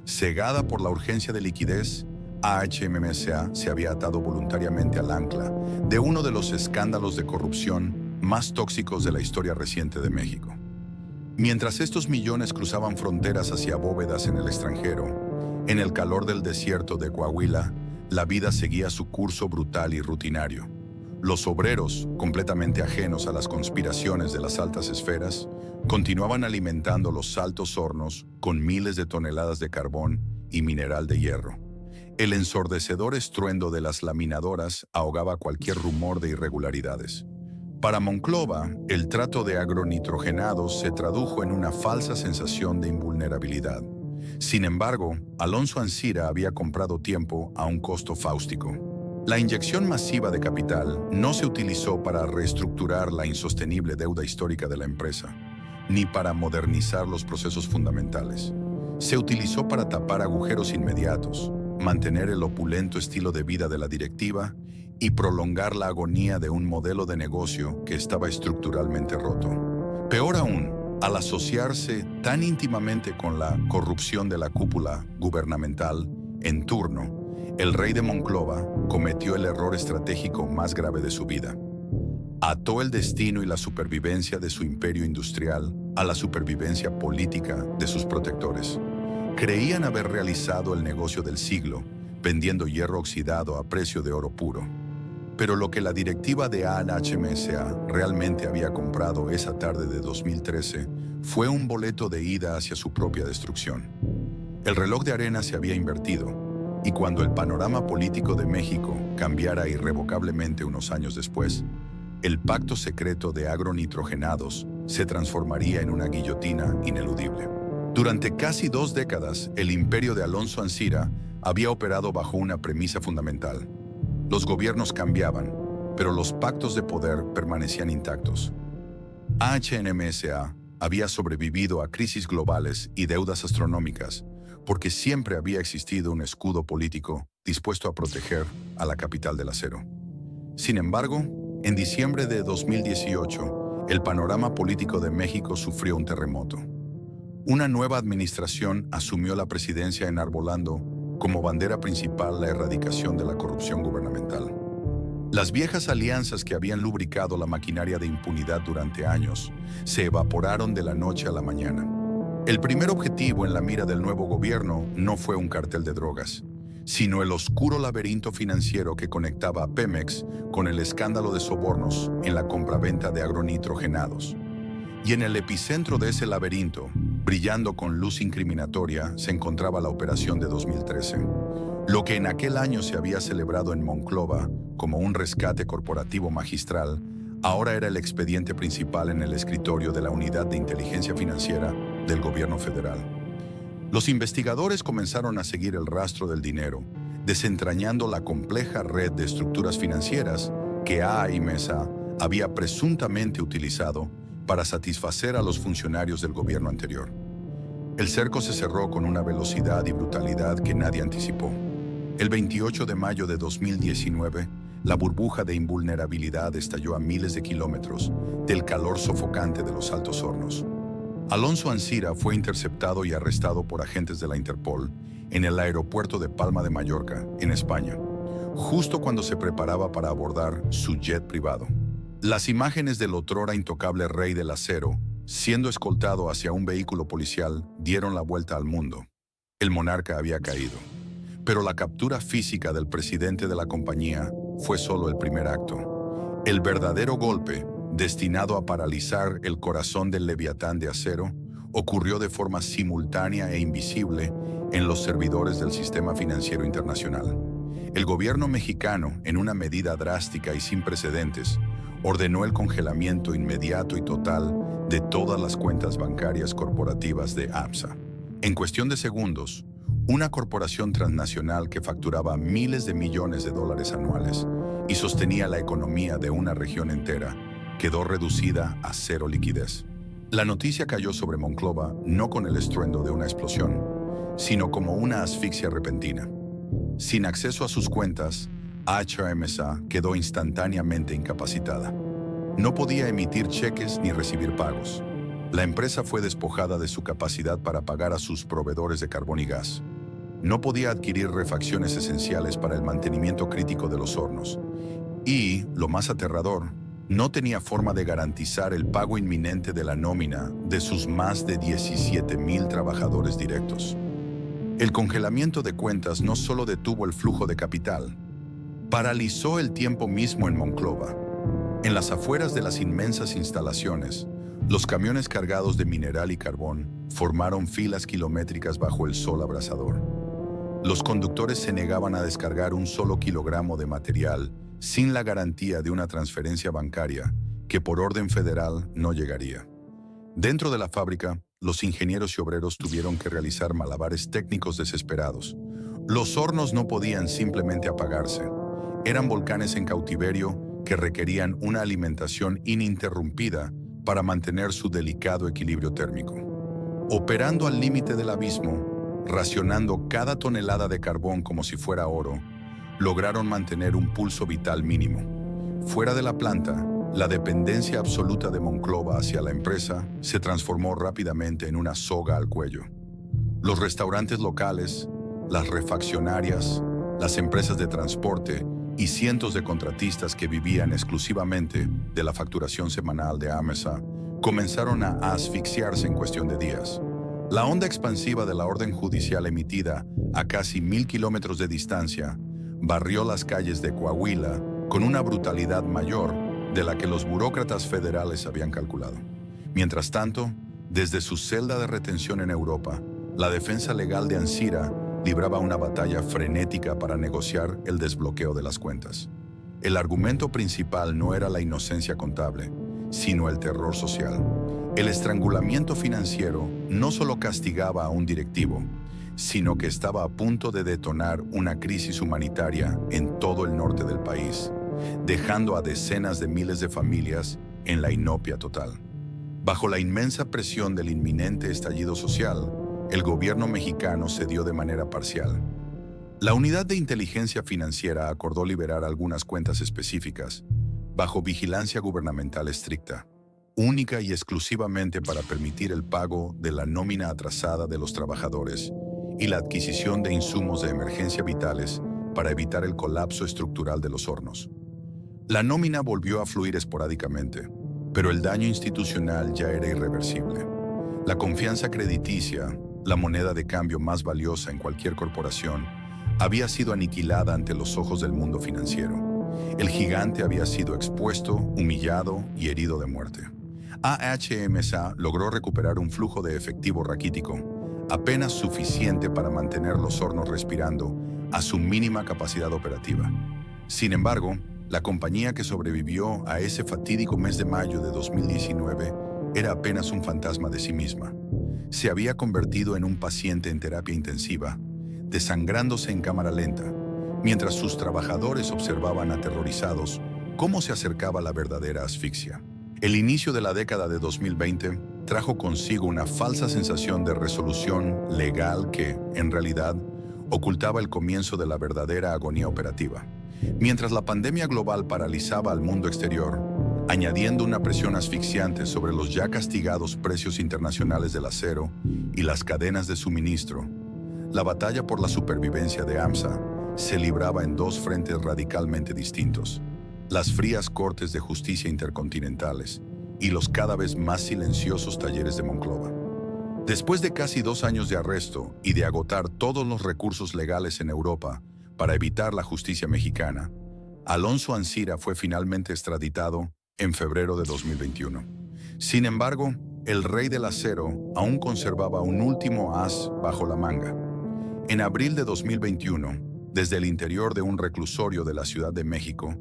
Cegada por la urgencia de liquidez, AHMSA se había atado voluntariamente al ancla de uno de los escándalos de corrupción más tóxicos de la historia reciente de México. Mientras estos millones cruzaban fronteras hacia bóvedas en el extranjero, en el calor del desierto de Coahuila, la vida seguía su curso brutal y rutinario. Los obreros, completamente ajenos a las conspiraciones de las altas esferas, continuaban alimentando los altos hornos con miles de toneladas de carbón y mineral de hierro. El ensordecedor estruendo de las laminadoras ahogaba cualquier rumor de irregularidades. Para Monclova, el trato de agronitrogenados se tradujo en una falsa sensación de invulnerabilidad. Sin embargo, Alonso Ancira había comprado tiempo a un costo fáustico. La inyección masiva de capital no se utilizó para reestructurar la insostenible deuda histórica de la empresa, ni para modernizar los procesos fundamentales. Se utilizó para tapar agujeros inmediatos, mantener el opulento estilo de vida de la directiva y prolongar la agonía de un modelo de negocio que estaba estructuralmente roto. Peor aún, al asociarse tan íntimamente con la corrupción de la cúpula gubernamental en turno, el rey de Monclova cometió el error estratégico más grave de su vida. Ató el destino y la supervivencia de su imperio industrial a la supervivencia política de sus protectores. Creían haber realizado el negocio del siglo, vendiendo hierro oxidado a precio de oro puro. Pero lo que la directiva de AHMSA realmente había comprado esa tarde de 2013 fue un boleto de ida hacia su propia destrucción. El reloj de arena se había invertido, y cuando el panorama político de México cambiara irrevocablemente unos años después, el pacto secreto de agronitrogenados se transformaría en una guillotina ineludible. Durante casi 2 décadas, el imperio de Alonso Ancira había operado bajo una premisa fundamental. Los gobiernos cambiaban, pero los pactos de poder permanecían intactos. AHMSA había sobrevivido a crisis globales y deudas astronómicas porque siempre había existido un escudo político dispuesto a proteger a la capital del acero. Sin embargo, en diciembre de 2018, el panorama político de México sufrió un terremoto. Una nueva administración asumió la presidencia enarbolando como bandera principal la erradicación de la corrupción gubernamental. Las viejas alianzas que habían lubricado la maquinaria de impunidad durante años se evaporaron de la noche a la mañana. El primer objetivo en la mira del nuevo gobierno no fue un cartel de drogas, sino el oscuro laberinto financiero que conectaba a Pemex con el escándalo de sobornos en la compraventa de agronitrogenados. Y en el epicentro de ese laberinto, brillando con luz incriminatoria, se encontraba la operación de 2013. Lo que en aquel año se había celebrado en Monclova como un rescate corporativo magistral, Ahora era el expediente principal en el escritorio de la Unidad de Inteligencia Financiera del Gobierno Federal. Los investigadores comenzaron a seguir el rastro del dinero, desentrañando la compleja red de estructuras financieras que AIMSA había presuntamente utilizado para satisfacer a los funcionarios del gobierno anterior. El cerco se cerró con una velocidad y brutalidad que nadie anticipó. El 28 de mayo de 2019, la burbuja de invulnerabilidad estalló a miles de kilómetros del calor sofocante de los Altos Hornos. Alonso Ancira fue interceptado y arrestado por agentes de la Interpol en el aeropuerto de Palma de Mallorca, en España, justo cuando se preparaba para abordar su jet privado. Las imágenes del otrora intocable rey del acero, siendo escoltado hacia un vehículo policial, dieron la vuelta al mundo. El monarca había caído. Pero la captura física del presidente de la compañía fue solo el primer acto. El verdadero golpe, destinado a paralizar el corazón del leviatán de acero, ocurrió de forma simultánea e invisible en los servidores del sistema financiero internacional. El gobierno mexicano, en una medida drástica y sin precedentes, ordenó el congelamiento inmediato y total de todas las cuentas bancarias corporativas de AMSA. En cuestión de segundos, una corporación transnacional que facturaba miles de millones de dólares anuales y sostenía la economía de una región entera, quedó reducida a cero liquidez. La noticia cayó sobre Monclova no con el estruendo de una explosión, sino como una asfixia repentina. Sin acceso a sus cuentas, AIMSA quedó instantáneamente incapacitada. No podía emitir cheques ni recibir pagos. La empresa fue despojada de su capacidad para pagar a sus proveedores de carbón y gas. No podía adquirir refacciones esenciales para el mantenimiento crítico de los hornos. Y, lo más aterrador, no tenía forma de garantizar el pago inminente de la nómina de sus más de 17,000 trabajadores directos. El congelamiento de cuentas no solo detuvo el flujo de capital, paralizó el tiempo mismo en Monclova. En las afueras de las inmensas instalaciones, los camiones cargados de mineral y carbón formaron filas kilométricas bajo el sol abrasador. Los conductores se negaban a descargar un solo kilogramo de material sin la garantía de una transferencia bancaria que por orden federal no llegaría. Dentro de la fábrica, los ingenieros y obreros tuvieron que realizar malabares técnicos desesperados. Los hornos no podían simplemente apagarse. Eran volcanes en cautiverio que requerían una alimentación ininterrumpida para mantener su delicado equilibrio térmico. Operando al límite del abismo, racionando cada tonelada de carbón como si fuera oro, lograron mantener un pulso vital mínimo. Fuera de la planta, la dependencia absoluta de Monclova hacia la empresa se transformó rápidamente en una soga al cuello. Los restaurantes locales, las refaccionarias, las empresas de transporte y cientos de contratistas que vivían exclusivamente de la facturación semanal de AMSA comenzaron a asfixiarse en cuestión de días. La onda expansiva de la orden judicial emitida a casi 1,000 kilómetros de distancia barrió las calles de Coahuila con una brutalidad mayor de la que los burócratas federales habían calculado. Mientras tanto, desde su celda de retención en Europa, la defensa legal de Ancira libraba una batalla frenética para negociar el desbloqueo de las cuentas. El argumento principal no era la inocencia contable, sino el terror social. El estrangulamiento financiero no solo castigaba a un directivo, sino que estaba a punto de detonar una crisis humanitaria en todo el norte del país, dejando a decenas de miles de familias en la inopia total. Bajo la inmensa presión del inminente estallido social, el gobierno mexicano cedió de manera parcial. La Unidad de Inteligencia Financiera acordó liberar algunas cuentas específicas, bajo vigilancia gubernamental estricta, única y exclusivamente para permitir el pago de la nómina atrasada de los trabajadores y la adquisición de insumos de emergencia vitales para evitar el colapso estructural de los hornos. La nómina volvió a fluir esporádicamente, pero el daño institucional ya era irreversible. La confianza crediticia, la moneda de cambio más valiosa en cualquier corporación, había sido aniquilada ante los ojos del mundo financiero. El gigante había sido expuesto, humillado y herido de muerte. AIMSA logró recuperar un flujo de efectivo raquítico, apenas suficiente para mantener los hornos respirando a su mínima capacidad operativa. Sin embargo, La compañía que sobrevivió a ese fatídico mes de mayo de 2019 era apenas un fantasma de sí misma. Se había convertido en un paciente en terapia intensiva, desangrándose en cámara lenta, mientras sus trabajadores observaban aterrorizados cómo se acercaba la verdadera asfixia. El inicio de la década de 2020 trajo consigo una falsa sensación de resolución legal que, en realidad, ocultaba el comienzo de la verdadera agonía operativa. Mientras la pandemia global paralizaba al mundo exterior, añadiendo una presión asfixiante sobre los ya castigados precios internacionales del acero y las cadenas de suministro, la batalla por la supervivencia de AHMSA se libraba en dos frentes radicalmente distintos: las frías cortes de justicia intercontinentales y los cada vez más silenciosos talleres de Monclova. Después de casi 2 años de arresto y de agotar todos los recursos legales en Europa para evitar la justicia mexicana, Alonso Ancira fue finalmente extraditado en febrero de 2021. Sin embargo, el rey del acero aún conservaba un último as bajo la manga. En abril de 2021, desde el interior de un reclusorio de la Ciudad de México,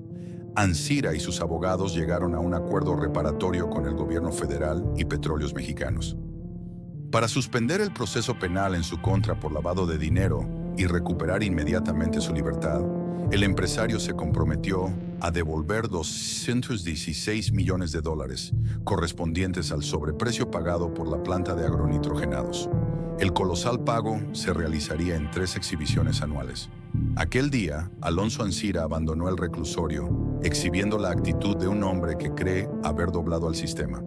Ancira y sus abogados llegaron a un acuerdo reparatorio con el gobierno federal y Petróleos Mexicanos. Para suspender el proceso penal en su contra por lavado de dinero y recuperar inmediatamente su libertad, el empresario se comprometió a devolver $216 millones correspondientes al sobreprecio pagado por la planta de agronitrogenados. El colosal pago se realizaría en 3 exhibiciones anuales. Aquel día, Alonso Ancira abandonó el reclusorio, exhibiendo la actitud de un hombre que cree haber doblado al sistema.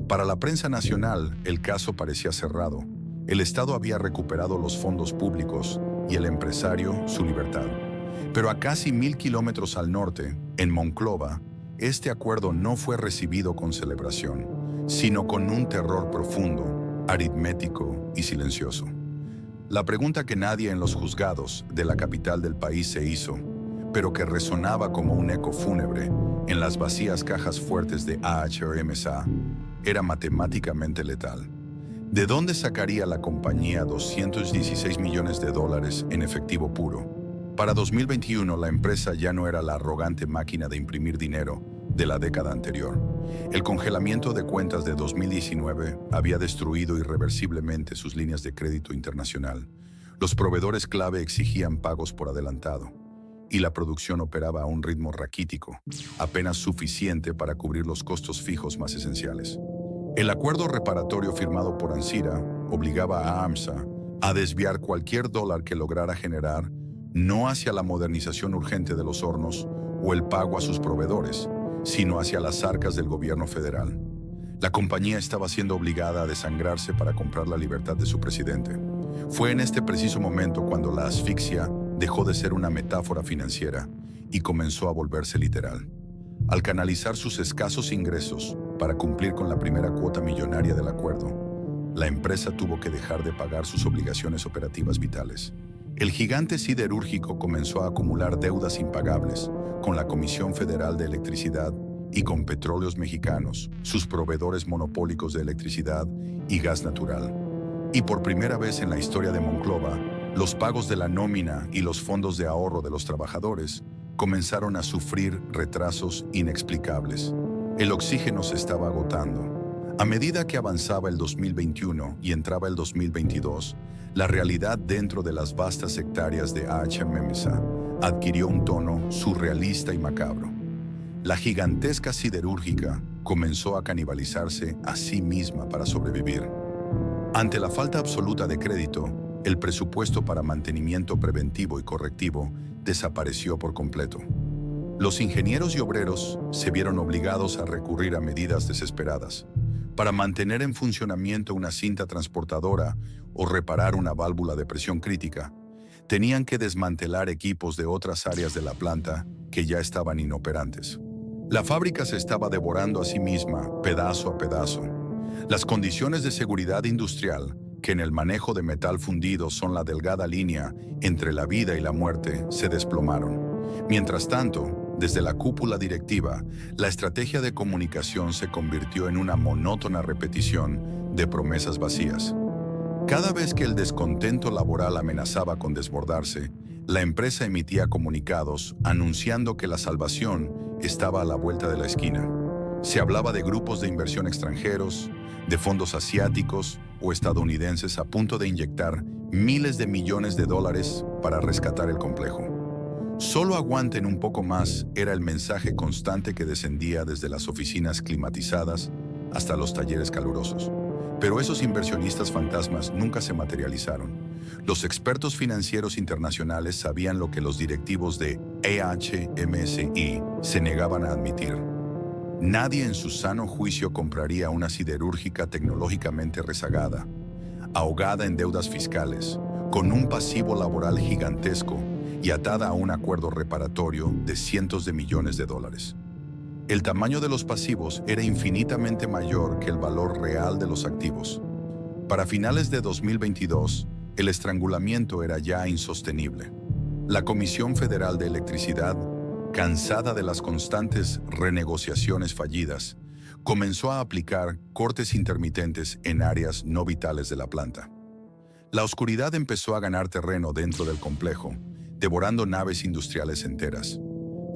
Para la prensa nacional, el caso parecía cerrado. El Estado había recuperado los fondos públicos y el empresario su libertad. Pero a casi 1000 kilómetros al norte, en Monclova, este acuerdo no fue recibido con celebración, sino con un terror profundo, aritmético y silencioso. La pregunta que nadie en los juzgados de la capital del país se hizo, pero que resonaba como un eco fúnebre en las vacías cajas fuertes de AHMSA, era matemáticamente letal. ¿De dónde sacaría la compañía $216 millones en efectivo puro? Para 2021, la empresa ya no era la arrogante máquina de imprimir dinero de la década anterior. El congelamiento de cuentas de 2019 había destruido irreversiblemente sus líneas de crédito internacional. Los proveedores clave exigían pagos por adelantado, y la producción operaba a un ritmo raquítico, apenas suficiente para cubrir los costos fijos más esenciales. El acuerdo reparatorio firmado por Ancira obligaba a AHMSA a desviar cualquier dólar que lograra generar no hacia la modernización urgente de los hornos o el pago a sus proveedores, sino hacia las arcas del gobierno federal. La compañía estaba siendo obligada a desangrarse para comprar la libertad de su presidente. Fue en este preciso momento cuando la asfixia dejó de ser una metáfora financiera y comenzó a volverse literal. Al canalizar sus escasos ingresos para cumplir con la primera cuota millonaria del acuerdo, la empresa tuvo que dejar de pagar sus obligaciones operativas vitales. El gigante siderúrgico comenzó a acumular deudas impagables con la Comisión Federal de Electricidad y con Petróleos Mexicanos, sus proveedores monopólicos de electricidad y gas natural. Y por primera vez en la historia de Monclova, los pagos de la nómina y los fondos de ahorro de los trabajadores comenzaron a sufrir retrasos inexplicables. El oxígeno se estaba agotando. A medida que avanzaba el 2021 y entraba el 2022, la realidad dentro de las vastas hectáreas de AHMSA adquirió un tono surrealista y macabro. La gigantesca siderúrgica comenzó a canibalizarse a sí misma para sobrevivir. Ante la falta absoluta de crédito, el presupuesto para mantenimiento preventivo y correctivo desapareció por completo. Los ingenieros y obreros se vieron obligados a recurrir a medidas desesperadas. Para mantener en funcionamiento una cinta transportadora o reparar una válvula de presión crítica, tenían que desmantelar equipos de otras áreas de la planta que ya estaban inoperantes. La fábrica se estaba devorando a sí misma, pedazo a pedazo. Las condiciones de seguridad industrial, que en el manejo de metal fundido son la delgada línea entre la vida y la muerte, se desplomaron. Mientras tanto, desde la cúpula directiva, la estrategia de comunicación se convirtió en una monótona repetición de promesas vacías. Cada vez que el descontento laboral amenazaba con desbordarse, la empresa emitía comunicados anunciando que la salvación estaba a la vuelta de la esquina. Se hablaba de grupos de inversión extranjeros, de fondos asiáticos o estadounidenses a punto de inyectar miles de millones de dólares para rescatar el complejo. Solo aguanten un poco más era el mensaje constante que descendía desde las oficinas climatizadas hasta los talleres calurosos. Pero esos inversionistas fantasmas nunca se materializaron. Los expertos financieros internacionales sabían lo que los directivos de EHMSI se negaban a admitir. Nadie en su sano juicio compraría una siderúrgica tecnológicamente rezagada, ahogada en deudas fiscales, con un pasivo laboral gigantesco y atada a un acuerdo reparatorio de cientos de millones de dólares. El tamaño de los pasivos era infinitamente mayor que el valor real de los activos. Para finales de 2022, el estrangulamiento era ya insostenible. La Comisión Federal de Electricidad, cansada de las constantes renegociaciones fallidas, comenzó a aplicar cortes intermitentes en áreas no vitales de la planta. La oscuridad empezó a ganar terreno dentro del complejo, devorando naves industriales enteras.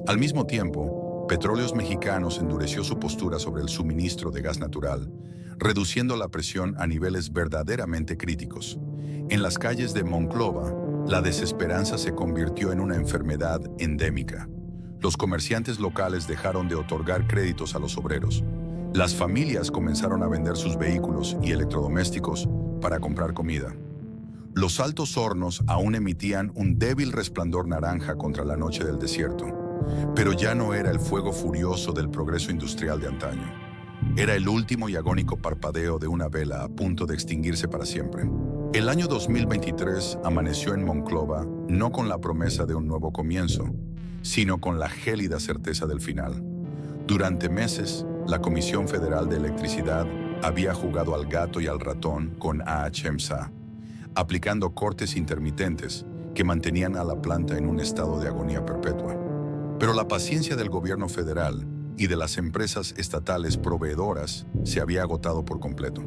Al mismo tiempo, Petróleos Mexicanos endureció su postura sobre el suministro de gas natural, reduciendo la presión a niveles verdaderamente críticos. En las calles de Monclova, la desesperanza se convirtió en una enfermedad endémica. Los comerciantes locales dejaron de otorgar créditos a los obreros. Las familias comenzaron a vender sus vehículos y electrodomésticos para comprar comida. Los altos hornos aún emitían un débil resplandor naranja contra la noche del desierto, pero ya no era el fuego furioso del progreso industrial de antaño. Era el último y agónico parpadeo de una vela a punto de extinguirse para siempre. El año 2023 amaneció en Monclova no con la promesa de un nuevo comienzo, sino con la gélida certeza del final. Durante meses, la Comisión Federal de Electricidad había jugado al gato y al ratón con AHMSA, aplicando cortes intermitentes que mantenían a la planta en un estado de agonía perpetua. Pero la paciencia del gobierno federal y de las empresas estatales proveedoras se había agotado por completo.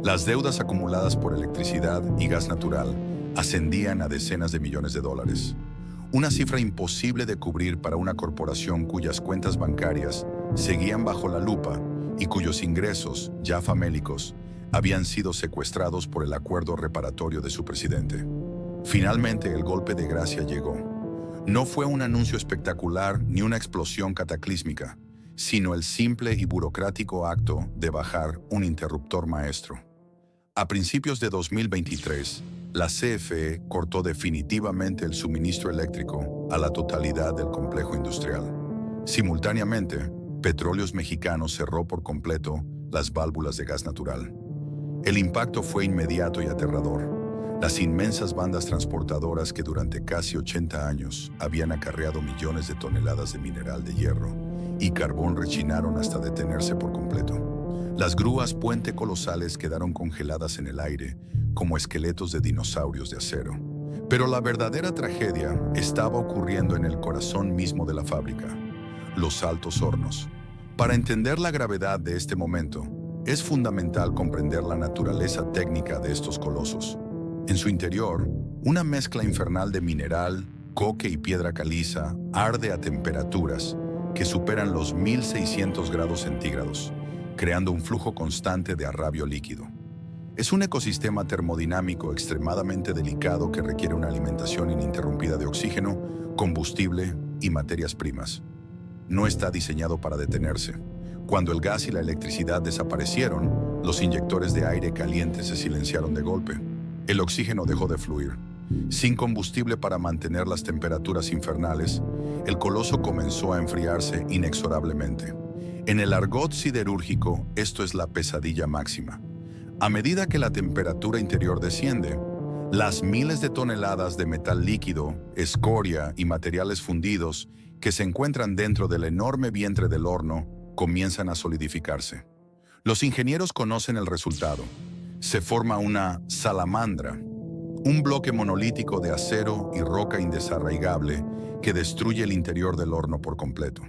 Las deudas acumuladas por electricidad y gas natural ascendían a decenas de millones de dólares. Una cifra imposible de cubrir para una corporación cuyas cuentas bancarias seguían bajo la lupa y cuyos ingresos, ya famélicos, habían sido secuestrados por el acuerdo reparatorio de su presidente. Finalmente, el golpe de gracia llegó. No fue un anuncio espectacular ni una explosión cataclísmica, sino el simple y burocrático acto de bajar un interruptor maestro. A principios de 2023, la CFE cortó definitivamente el suministro eléctrico a la totalidad del complejo industrial. Simultáneamente, Petróleos Mexicanos cerró por completo las válvulas de gas natural. El impacto fue inmediato y aterrador. Las inmensas bandas transportadoras que durante casi 80 años habían acarreado millones de toneladas de mineral de hierro y carbón rechinaron hasta detenerse por completo. Las grúas puente colosales quedaron congeladas en el aire como esqueletos de dinosaurios de acero. Pero la verdadera tragedia estaba ocurriendo en el corazón mismo de la fábrica, los altos hornos. Para entender la gravedad de este momento, es fundamental comprender la naturaleza técnica de estos colosos. En su interior, una mezcla infernal de mineral, coque y piedra caliza arde a temperaturas que superan los 1600 grados centígrados, creando un flujo constante de arrabio líquido. Es un ecosistema termodinámico extremadamente delicado que requiere una alimentación ininterrumpida de oxígeno, combustible y materias primas. No está diseñado para detenerse. Cuando el gas y la electricidad desaparecieron, los inyectores de aire caliente se silenciaron de golpe. El oxígeno dejó de fluir. Sin combustible para mantener las temperaturas infernales, el coloso comenzó a enfriarse inexorablemente. En el argot siderúrgico, esto es la pesadilla máxima. A medida que la temperatura interior desciende, las miles de toneladas de metal líquido, escoria y materiales fundidos que se encuentran dentro del enorme vientre del horno comienzan a solidificarse. Los ingenieros conocen el resultado. Se forma una salamandra, un bloque monolítico de acero y roca indesarraigable que destruye el interior del horno por completo.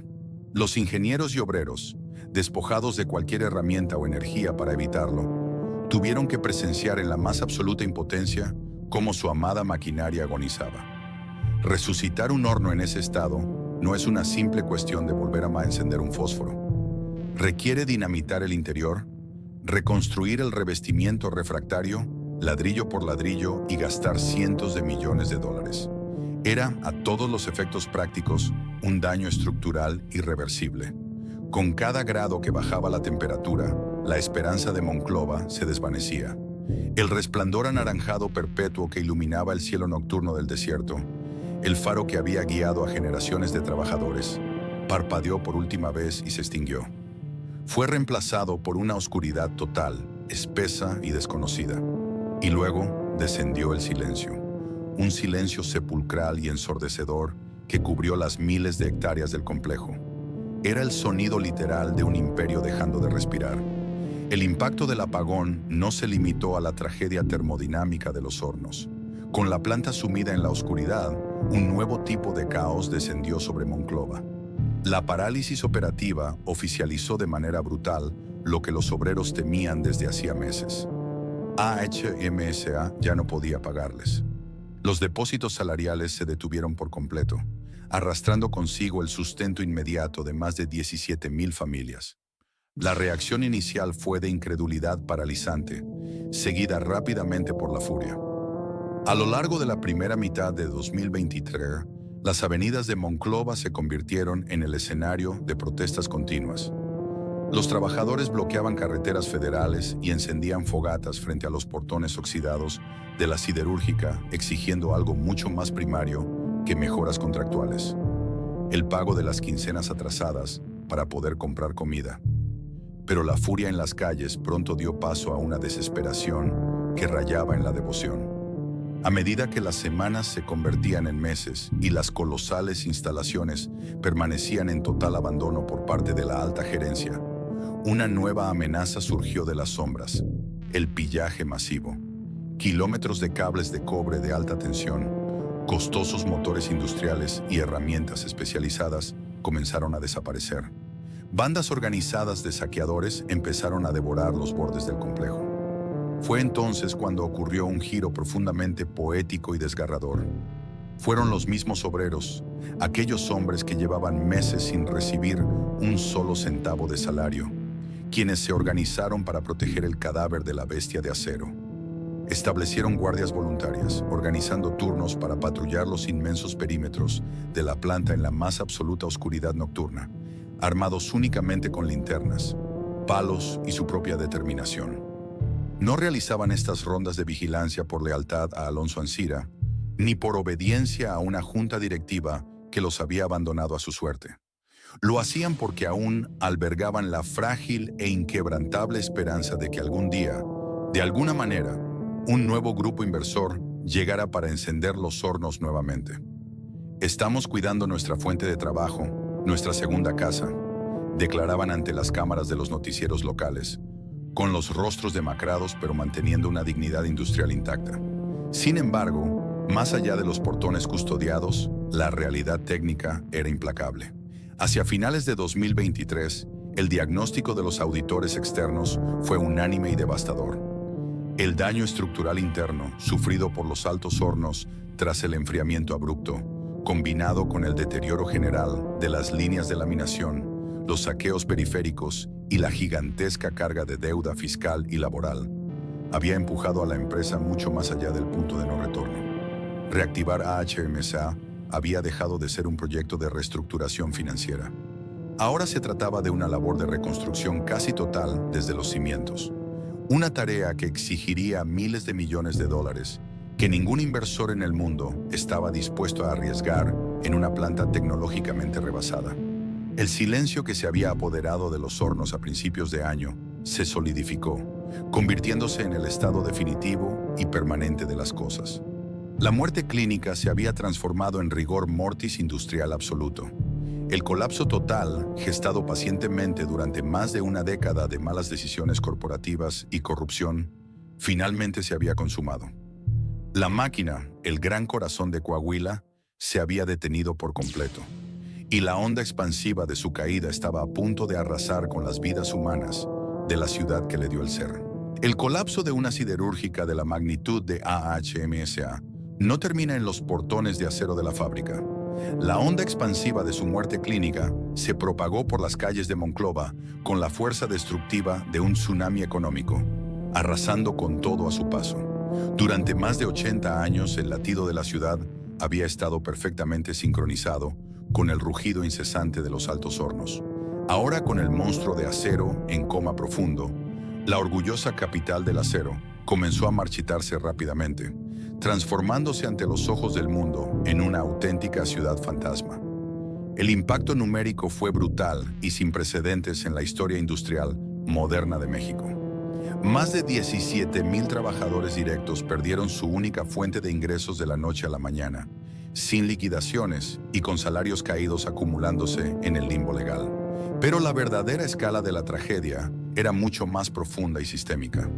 Los ingenieros y obreros, despojados de cualquier herramienta o energía para evitarlo, tuvieron que presenciar en la más absoluta impotencia cómo su amada maquinaria agonizaba. Resucitar un horno en ese estado no es una simple cuestión de volver a encender un fósforo. Requiere dinamitar el interior, reconstruir el revestimiento refractario, ladrillo por ladrillo y gastar cientos de millones de dólares. Era, a todos los efectos prácticos, un daño estructural irreversible. Con cada grado que bajaba la temperatura, la esperanza de Monclova se desvanecía. El resplandor anaranjado perpetuo que iluminaba el cielo nocturno del desierto, el faro que había guiado a generaciones de trabajadores, parpadeó por última vez y se extinguió. Fue reemplazado por una oscuridad total, espesa y desconocida. Y luego descendió el silencio, un silencio sepulcral y ensordecedor que cubrió las miles de hectáreas del complejo. Era el sonido literal de un imperio dejando de respirar. El impacto del apagón no se limitó a la tragedia termodinámica de los hornos. Con la planta sumida en la oscuridad, un nuevo tipo de caos descendió sobre Monclova. La parálisis operativa oficializó de manera brutal lo que los obreros temían desde hacía meses. AHMSA ya no podía pagarles. Los depósitos salariales se detuvieron por completo, arrastrando consigo el sustento inmediato de más de 17,000 familias. La reacción inicial fue de incredulidad paralizante, seguida rápidamente por la furia. A lo largo de la primera mitad de 2023, las avenidas de Monclova se convirtieron en el escenario de protestas continuas. Los trabajadores bloqueaban carreteras federales y encendían fogatas frente a los portones oxidados de la siderúrgica, exigiendo algo mucho más primario que mejoras contractuales: el pago de las quincenas atrasadas para poder comprar comida. Pero la furia en las calles pronto dio paso a una desesperación que rayaba en la devoción. A medida que las semanas se convertían en meses y las colosales instalaciones permanecían en total abandono por parte de la alta gerencia, una nueva amenaza surgió de las sombras: el pillaje masivo. Kilómetros de cables de cobre de alta tensión, costosos motores industriales y herramientas especializadas comenzaron a desaparecer. Bandas organizadas de saqueadores empezaron a devorar los bordes del complejo. Fue entonces cuando ocurrió un giro profundamente poético y desgarrador. Fueron los mismos obreros, aquellos hombres que llevaban meses sin recibir un solo centavo de salario, quienes se organizaron para proteger el cadáver de la bestia de acero. Establecieron guardias voluntarias, organizando turnos para patrullar los inmensos perímetros de la planta en la más absoluta oscuridad nocturna, armados únicamente con linternas, palos y su propia determinación. No realizaban estas rondas de vigilancia por lealtad a Alonso Ancira, ni por obediencia a una junta directiva que los había abandonado a su suerte. Lo hacían porque aún albergaban la frágil e inquebrantable esperanza de que algún día, de alguna manera, un nuevo grupo inversor llegara para encender los hornos nuevamente. Estamos cuidando nuestra fuente de trabajo, nuestra segunda casa, declaraban ante las cámaras de los noticieros locales, con los rostros demacrados pero manteniendo una dignidad industrial intacta. Sin embargo, más allá de los portones custodiados, la realidad técnica era implacable. Hacia finales de 2023, el diagnóstico de los auditores externos fue unánime y devastador. El daño estructural interno, sufrido por los altos hornos tras el enfriamiento abrupto, combinado con el deterioro general de las líneas de laminación, los saqueos periféricos y la gigantesca carga de deuda fiscal y laboral, había empujado a la empresa mucho más allá del punto de no retorno. Reactivar AHMSA había dejado de ser un proyecto de reestructuración financiera. Ahora se trataba de una labor de reconstrucción casi total desde los cimientos. Una tarea que exigiría miles de millones de dólares que ningún inversor en el mundo estaba dispuesto a arriesgar en una planta tecnológicamente rebasada. El silencio que se había apoderado de los hornos a principios de año se solidificó, convirtiéndose en el estado definitivo y permanente de las cosas. La muerte clínica se había transformado en rigor mortis industrial absoluto. El colapso total, gestado pacientemente durante más de una década de malas decisiones corporativas y corrupción, finalmente se había consumado. La máquina, el gran corazón de Coahuila, se había detenido por completo, y la onda expansiva de su caída estaba a punto de arrasar con las vidas humanas de la ciudad que le dio el ser. El colapso de una siderúrgica de la magnitud de AHMSA no termina en los portones de acero de la fábrica. La onda expansiva de su muerte clínica se propagó por las calles de Monclova con la fuerza destructiva de un tsunami económico, arrasando con todo a su paso. Durante más de 80 años, el latido de la ciudad había estado perfectamente sincronizado con el rugido incesante de los altos hornos. Ahora, con el monstruo de acero en coma profundo, la orgullosa capital del acero comenzó a marchitarse rápidamente, transformándose ante los ojos del mundo en una auténtica ciudad fantasma. El impacto numérico fue brutal y sin precedentes en la historia industrial moderna de México. Más de 17,000 trabajadores directos perdieron su única fuente de ingresos de la noche a la mañana, sin liquidaciones y con salarios caídos acumulándose en el limbo legal. Pero la verdadera escala de la tragedia era mucho más profunda y sistémica.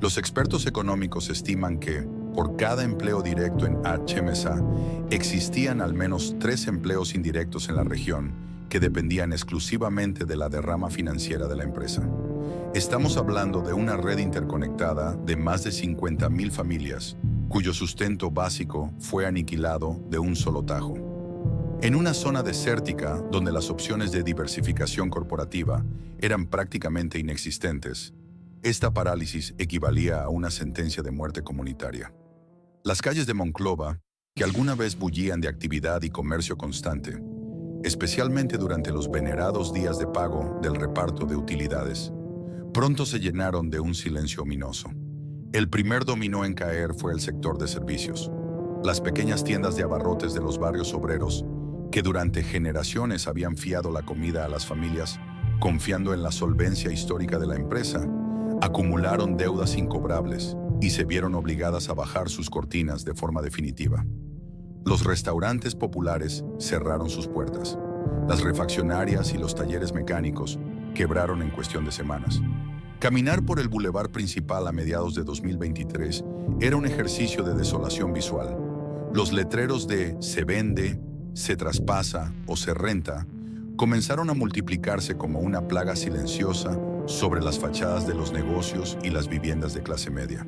Los expertos económicos estiman que, por cada empleo directo en HMSA, existían al menos 3 empleos indirectos en la región que dependían exclusivamente de la derrama financiera de la empresa. Estamos hablando de una red interconectada de más de 50,000 familias, cuyo sustento básico fue aniquilado de un solo tajo. En una zona desértica donde las opciones de diversificación corporativa eran prácticamente inexistentes, esta parálisis equivalía a una sentencia de muerte comunitaria. Las calles de Monclova, que alguna vez bullían de actividad y comercio constante, especialmente durante los venerados días de pago del reparto de utilidades, pronto se llenaron de un silencio ominoso. El primer dominó en caer fue el sector de servicios. Las pequeñas tiendas de abarrotes de los barrios obreros, que durante generaciones habían fiado la comida a las familias, confiando en la solvencia histórica de la empresa, acumularon deudas incobrables y se vieron obligadas a bajar sus cortinas de forma definitiva. Los restaurantes populares cerraron sus puertas. Las refaccionarias y los talleres mecánicos quebraron en cuestión de semanas. Caminar por el bulevar principal a mediados de 2023 era un ejercicio de desolación visual. Los letreros de "se vende", "se traspasa" o "se renta" comenzaron a multiplicarse como una plaga silenciosa sobre las fachadas de los negocios y las viviendas de clase media.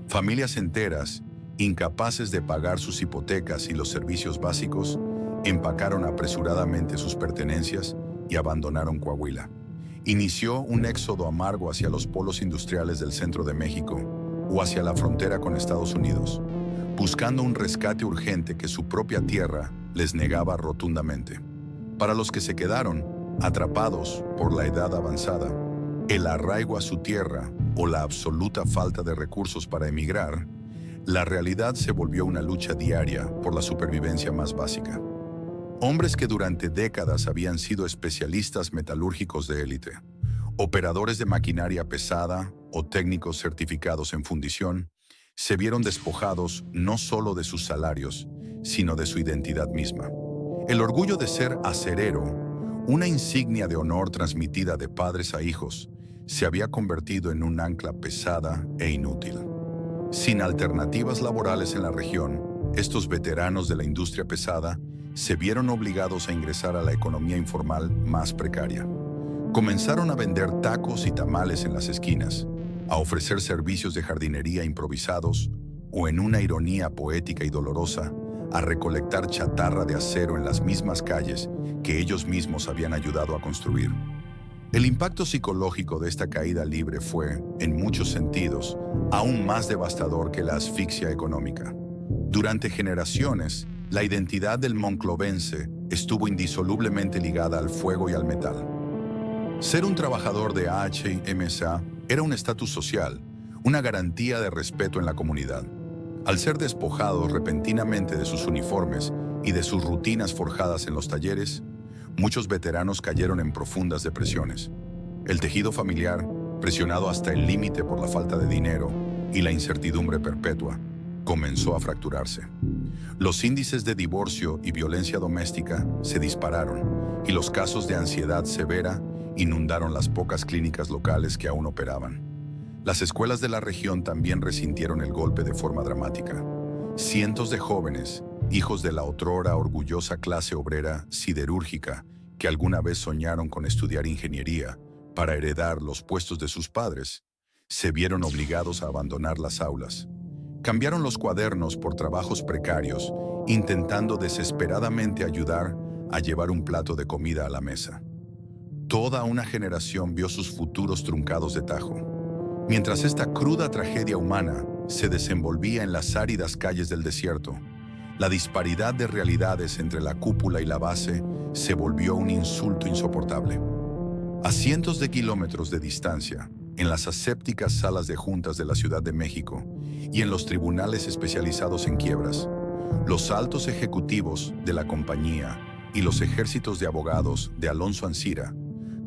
Familias enteras, incapaces de pagar sus hipotecas y los servicios básicos, empacaron apresuradamente sus pertenencias y abandonaron Coahuila. Inició un éxodo amargo hacia los polos industriales del centro de México o hacia la frontera con Estados Unidos, buscando un rescate urgente que su propia tierra les negaba rotundamente. Para los que se quedaron, atrapados por la edad avanzada, el arraigo a su tierra o la absoluta falta de recursos para emigrar, la realidad se volvió una lucha diaria por la supervivencia más básica. Hombres que durante décadas habían sido especialistas metalúrgicos de élite, operadores de maquinaria pesada o técnicos certificados en fundición, se vieron despojados no solo de sus salarios, sino de su identidad misma. El orgullo de ser acerero, una insignia de honor transmitida de padres a hijos, se había convertido en un ancla pesada e inútil. Sin alternativas laborales en la región, estos veteranos de la industria pesada se vieron obligados a ingresar a la economía informal más precaria. Comenzaron a vender tacos y tamales en las esquinas, a ofrecer servicios de jardinería improvisados o, en una ironía poética y dolorosa, a recolectar chatarra de acero en las mismas calles que ellos mismos habían ayudado a construir. El impacto psicológico de esta caída libre fue, en muchos sentidos, aún más devastador que la asfixia económica. Durante generaciones, la identidad del monclovense estuvo indisolublemente ligada al fuego y al metal. Ser un trabajador de HMSA era un estatus social, una garantía de respeto en la comunidad. Al ser despojados repentinamente de sus uniformes y de sus rutinas forjadas en los talleres, muchos veteranos cayeron en profundas depresiones. El tejido familiar, presionado hasta el límite por la falta de dinero y la incertidumbre perpetua, comenzó a fracturarse. Los índices de divorcio y violencia doméstica se dispararon y los casos de ansiedad severa inundaron las pocas clínicas locales que aún operaban. Las escuelas de la región también resintieron el golpe de forma dramática. Cientos de jóvenes, hijos de la otrora orgullosa clase obrera siderúrgica, que alguna vez soñaron con estudiar ingeniería para heredar los puestos de sus padres, se vieron obligados a abandonar las aulas. Cambiaron los cuadernos por trabajos precarios, intentando desesperadamente ayudar a llevar un plato de comida a la mesa. Toda una generación vio sus futuros truncados de tajo. Mientras esta cruda tragedia humana se desenvolvía en las áridas calles del desierto, la disparidad de realidades entre la cúpula y la base se volvió un insulto insoportable. A cientos de kilómetros de distancia, en las asépticas salas de juntas de la Ciudad de México y en los tribunales especializados en quiebras, los altos ejecutivos de la compañía y los ejércitos de abogados de Alonso Ancira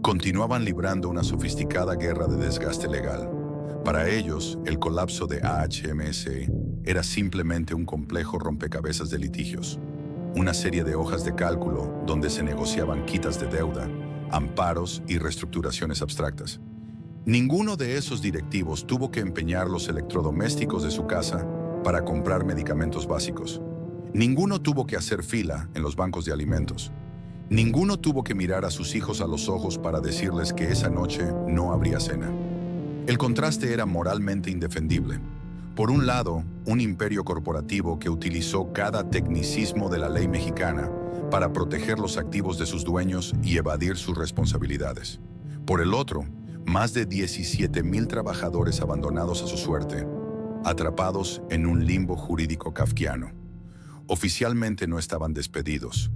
continuaban librando una sofisticada guerra de desgaste legal. Para ellos, el colapso de AHMSA era simplemente un complejo rompecabezas de litigios, una serie de hojas de cálculo donde se negociaban quitas de deuda, amparos y reestructuraciones abstractas. Ninguno de esos directivos tuvo que empeñar los electrodomésticos de su casa para comprar medicamentos básicos. Ninguno tuvo que hacer fila en los bancos de alimentos. Ninguno tuvo que mirar a sus hijos a los ojos para decirles que esa noche no habría cena. El contraste era moralmente indefendible. Por un lado, un imperio corporativo que utilizó cada tecnicismo de la ley mexicana para proteger los activos de sus dueños y evadir sus responsabilidades. Por el otro, más de 17,000 trabajadores abandonados a su suerte, atrapados en un limbo jurídico kafkiano. Oficialmente no estaban despedidos,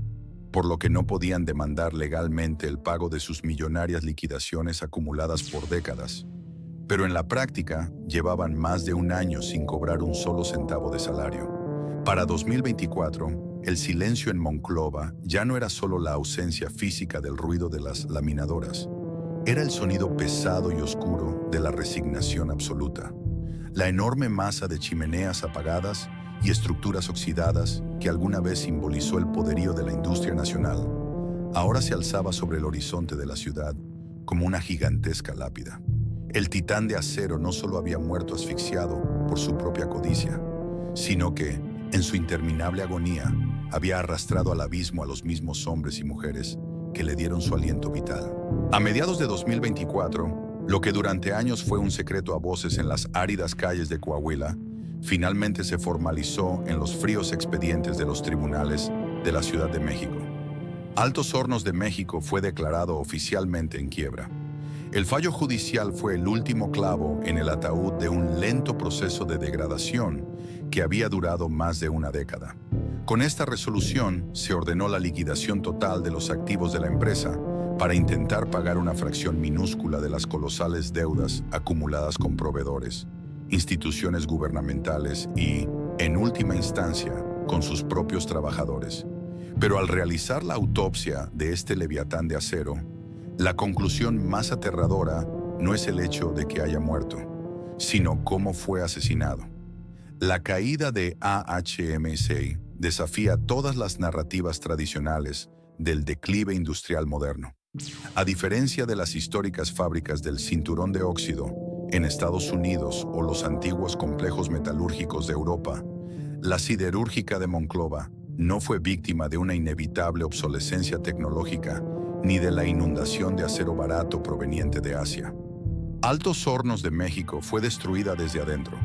por lo que no podían demandar legalmente el pago de sus millonarias liquidaciones acumuladas por décadas, pero en la práctica llevaban más de un año sin cobrar un solo centavo de salario. Para 2024, el silencio en Monclova ya no era solo la ausencia física del ruido de las laminadoras, era el sonido pesado y oscuro de la resignación absoluta. La enorme masa de chimeneas apagadas y estructuras oxidadas que alguna vez simbolizó el poderío de la industria nacional, ahora se alzaba sobre el horizonte de la ciudad como una gigantesca lápida. El titán de acero no solo había muerto asfixiado por su propia codicia, sino que, en su interminable agonía, había arrastrado al abismo a los mismos hombres y mujeres que le dieron su aliento vital. A mediados de 2024, lo que durante años fue un secreto a voces en las áridas calles de Coahuila, finalmente se formalizó en los fríos expedientes de los tribunales de la Ciudad de México. Altos Hornos de México fue declarado oficialmente en quiebra. El fallo judicial fue el último clavo en el ataúd de un lento proceso de degradación que había durado más de una década. Con esta resolución se ordenó la liquidación total de los activos de la empresa para intentar pagar una fracción minúscula de las colosales deudas acumuladas con proveedores, instituciones gubernamentales y, en última instancia, con sus propios trabajadores. Pero al realizar la autopsia de este leviatán de acero, la conclusión más aterradora no es el hecho de que haya muerto, sino cómo fue asesinado. La caída de AHMSA desafía todas las narrativas tradicionales del declive industrial moderno. A diferencia de las históricas fábricas del cinturón de óxido en Estados Unidos o los antiguos complejos metalúrgicos de Europa, la siderúrgica de Monclova no fue víctima de una inevitable obsolescencia tecnológica ni de la inundación de acero barato proveniente de Asia. Altos Hornos de México fue destruida desde adentro.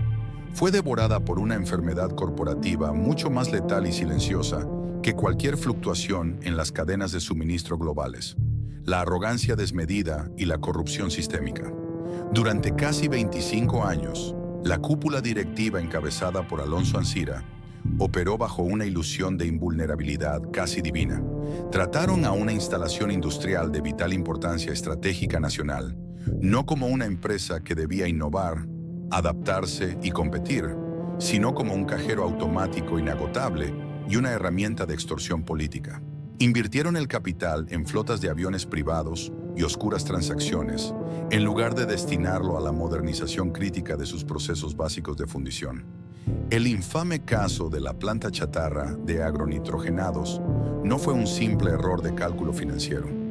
Fue devorada por una enfermedad corporativa mucho más letal y silenciosa que cualquier fluctuación en las cadenas de suministro globales: la arrogancia desmedida y la corrupción sistémica. Durante casi 25 años, la cúpula directiva encabezada por Alonso Ancira operó bajo una ilusión de invulnerabilidad casi divina. Trataron a una instalación industrial de vital importancia estratégica nacional no como una empresa que debía innovar, adaptarse y competir, sino como un cajero automático inagotable y una herramienta de extorsión política. Invirtieron el capital en flotas de aviones privados y oscuras transacciones, en lugar de destinarlo a la modernización crítica de sus procesos básicos de fundición. El infame caso de la planta chatarra de agronitrogenados no fue un simple error de cálculo financiero.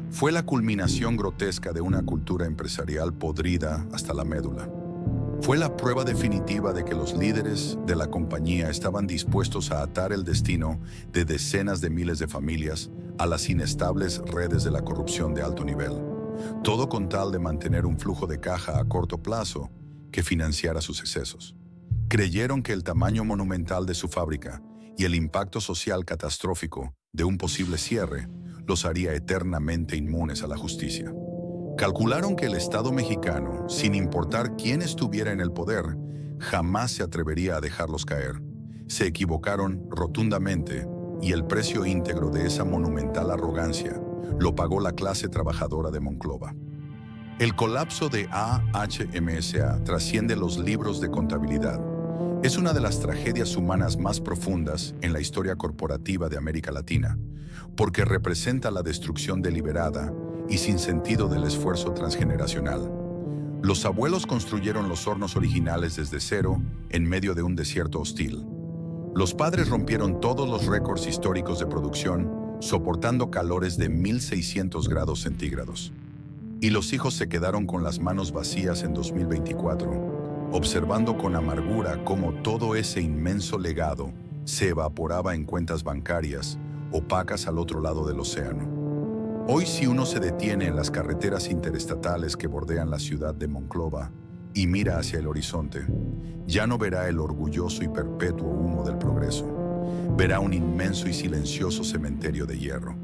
Fue la culminación grotesca de una cultura empresarial podrida hasta la médula. Fue la prueba definitiva de que los líderes de la compañía estaban dispuestos a atar el destino de decenas de miles de familias a las inestables redes de la corrupción de alto nivel, todo con tal de mantener un flujo de caja a corto plazo que financiara sus excesos. Creyeron que el tamaño monumental de su fábrica y el impacto social catastrófico de un posible cierre los haría eternamente inmunes a la justicia. Calcularon que el Estado mexicano, sin importar quién estuviera en el poder, jamás se atrevería a dejarlos caer. Se equivocaron rotundamente y el precio íntegro de esa monumental arrogancia lo pagó la clase trabajadora de Monclova. El colapso de AHMSA trasciende los libros de contabilidad. Es una de las tragedias humanas más profundas en la historia corporativa de América Latina, porque representa la destrucción deliberada y sin sentido del esfuerzo transgeneracional. Los abuelos construyeron los hornos originales desde cero en medio de un desierto hostil. Los padres rompieron todos los récords históricos de producción, soportando calores de 1600 grados centígrados. Y los hijos se quedaron con las manos vacías en 2024, observando con amargura cómo todo ese inmenso legado se evaporaba en cuentas bancarias opacas al otro lado del océano. Hoy, si uno se detiene en las carreteras interestatales que bordean la ciudad de Monclova y mira hacia el horizonte, ya no verá el orgulloso y perpetuo humo del progreso. Verá un inmenso y silencioso cementerio de hierro.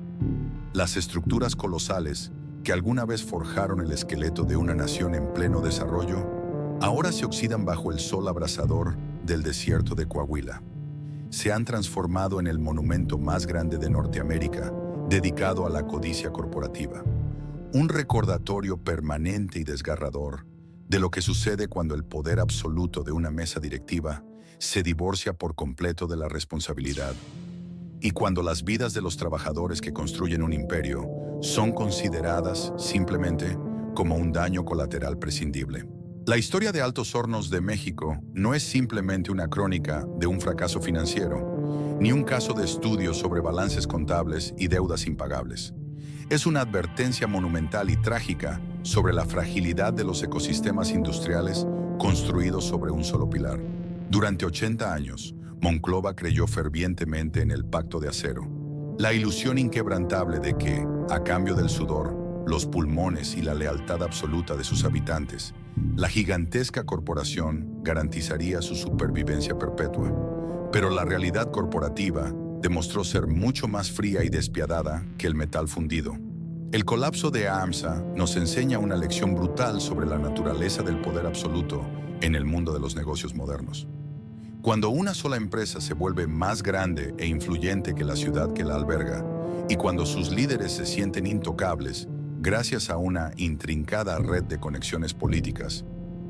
Las estructuras colosales que alguna vez forjaron el esqueleto de una nación en pleno desarrollo, ahora se oxidan bajo el sol abrasador del desierto de Coahuila. Se han transformado en el monumento más grande de Norteamérica, dedicado a la codicia corporativa. Un recordatorio permanente y desgarrador de lo que sucede cuando el poder absoluto de una mesa directiva se divorcia por completo de la responsabilidad, y cuando las vidas de los trabajadores que construyen un imperio son consideradas simplemente como un daño colateral prescindible. La historia de Altos Hornos de México no es simplemente una crónica de un fracaso financiero, ni un caso de estudio sobre balances contables y deudas impagables. Es una advertencia monumental y trágica sobre la fragilidad de los ecosistemas industriales construidos sobre un solo pilar. Durante 80 años, Monclova creyó fervientemente en el Pacto de Acero, la ilusión inquebrantable de que, a cambio del sudor, los pulmones y la lealtad absoluta de sus habitantes, la gigantesca corporación garantizaría su supervivencia perpetua. Pero la realidad corporativa demostró ser mucho más fría y despiadada que el metal fundido. El colapso de AHMSA nos enseña una lección brutal sobre la naturaleza del poder absoluto en el mundo de los negocios modernos. Cuando una sola empresa se vuelve más grande e influyente que la ciudad que la alberga, y cuando sus líderes se sienten intocables gracias a una intrincada red de conexiones políticas,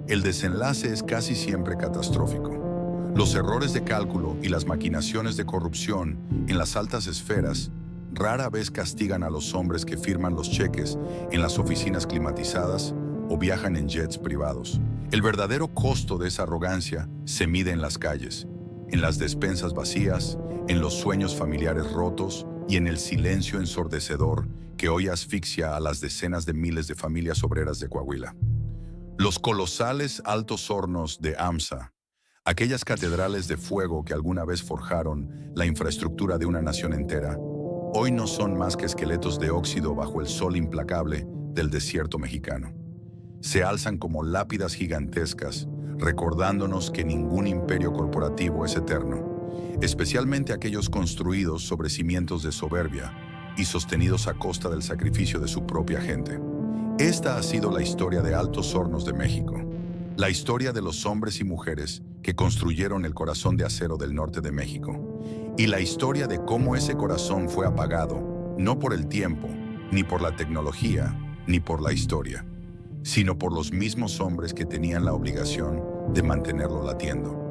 el desenlace es casi siempre catastrófico. Los errores de cálculo y las maquinaciones de corrupción en las altas esferas rara vez castigan a los hombres que firman los cheques en las oficinas climatizadas o viajan en jets privados. El verdadero costo de esa arrogancia se mide en las calles, en las despensas vacías, en los sueños familiares rotos y en el silencio ensordecedor que hoy asfixia a las decenas de miles de familias obreras de Coahuila. Los colosales altos hornos de AHMSA, aquellas catedrales de fuego que alguna vez forjaron la infraestructura de una nación entera, hoy no son más que esqueletos de óxido bajo el sol implacable del desierto mexicano. Se alzan como lápidas gigantescas, recordándonos que ningún imperio corporativo es eterno, especialmente aquellos construidos sobre cimientos de soberbia y sostenidos a costa del sacrificio de su propia gente. Esta ha sido la historia de Altos Hornos de México, la historia de los hombres y mujeres que construyeron el corazón de acero del norte de México, y la historia de cómo ese corazón fue apagado, no por el tiempo, ni por la tecnología, ni por la historia, sino por los mismos hombres que tenían la obligación de mantenerlo latiendo.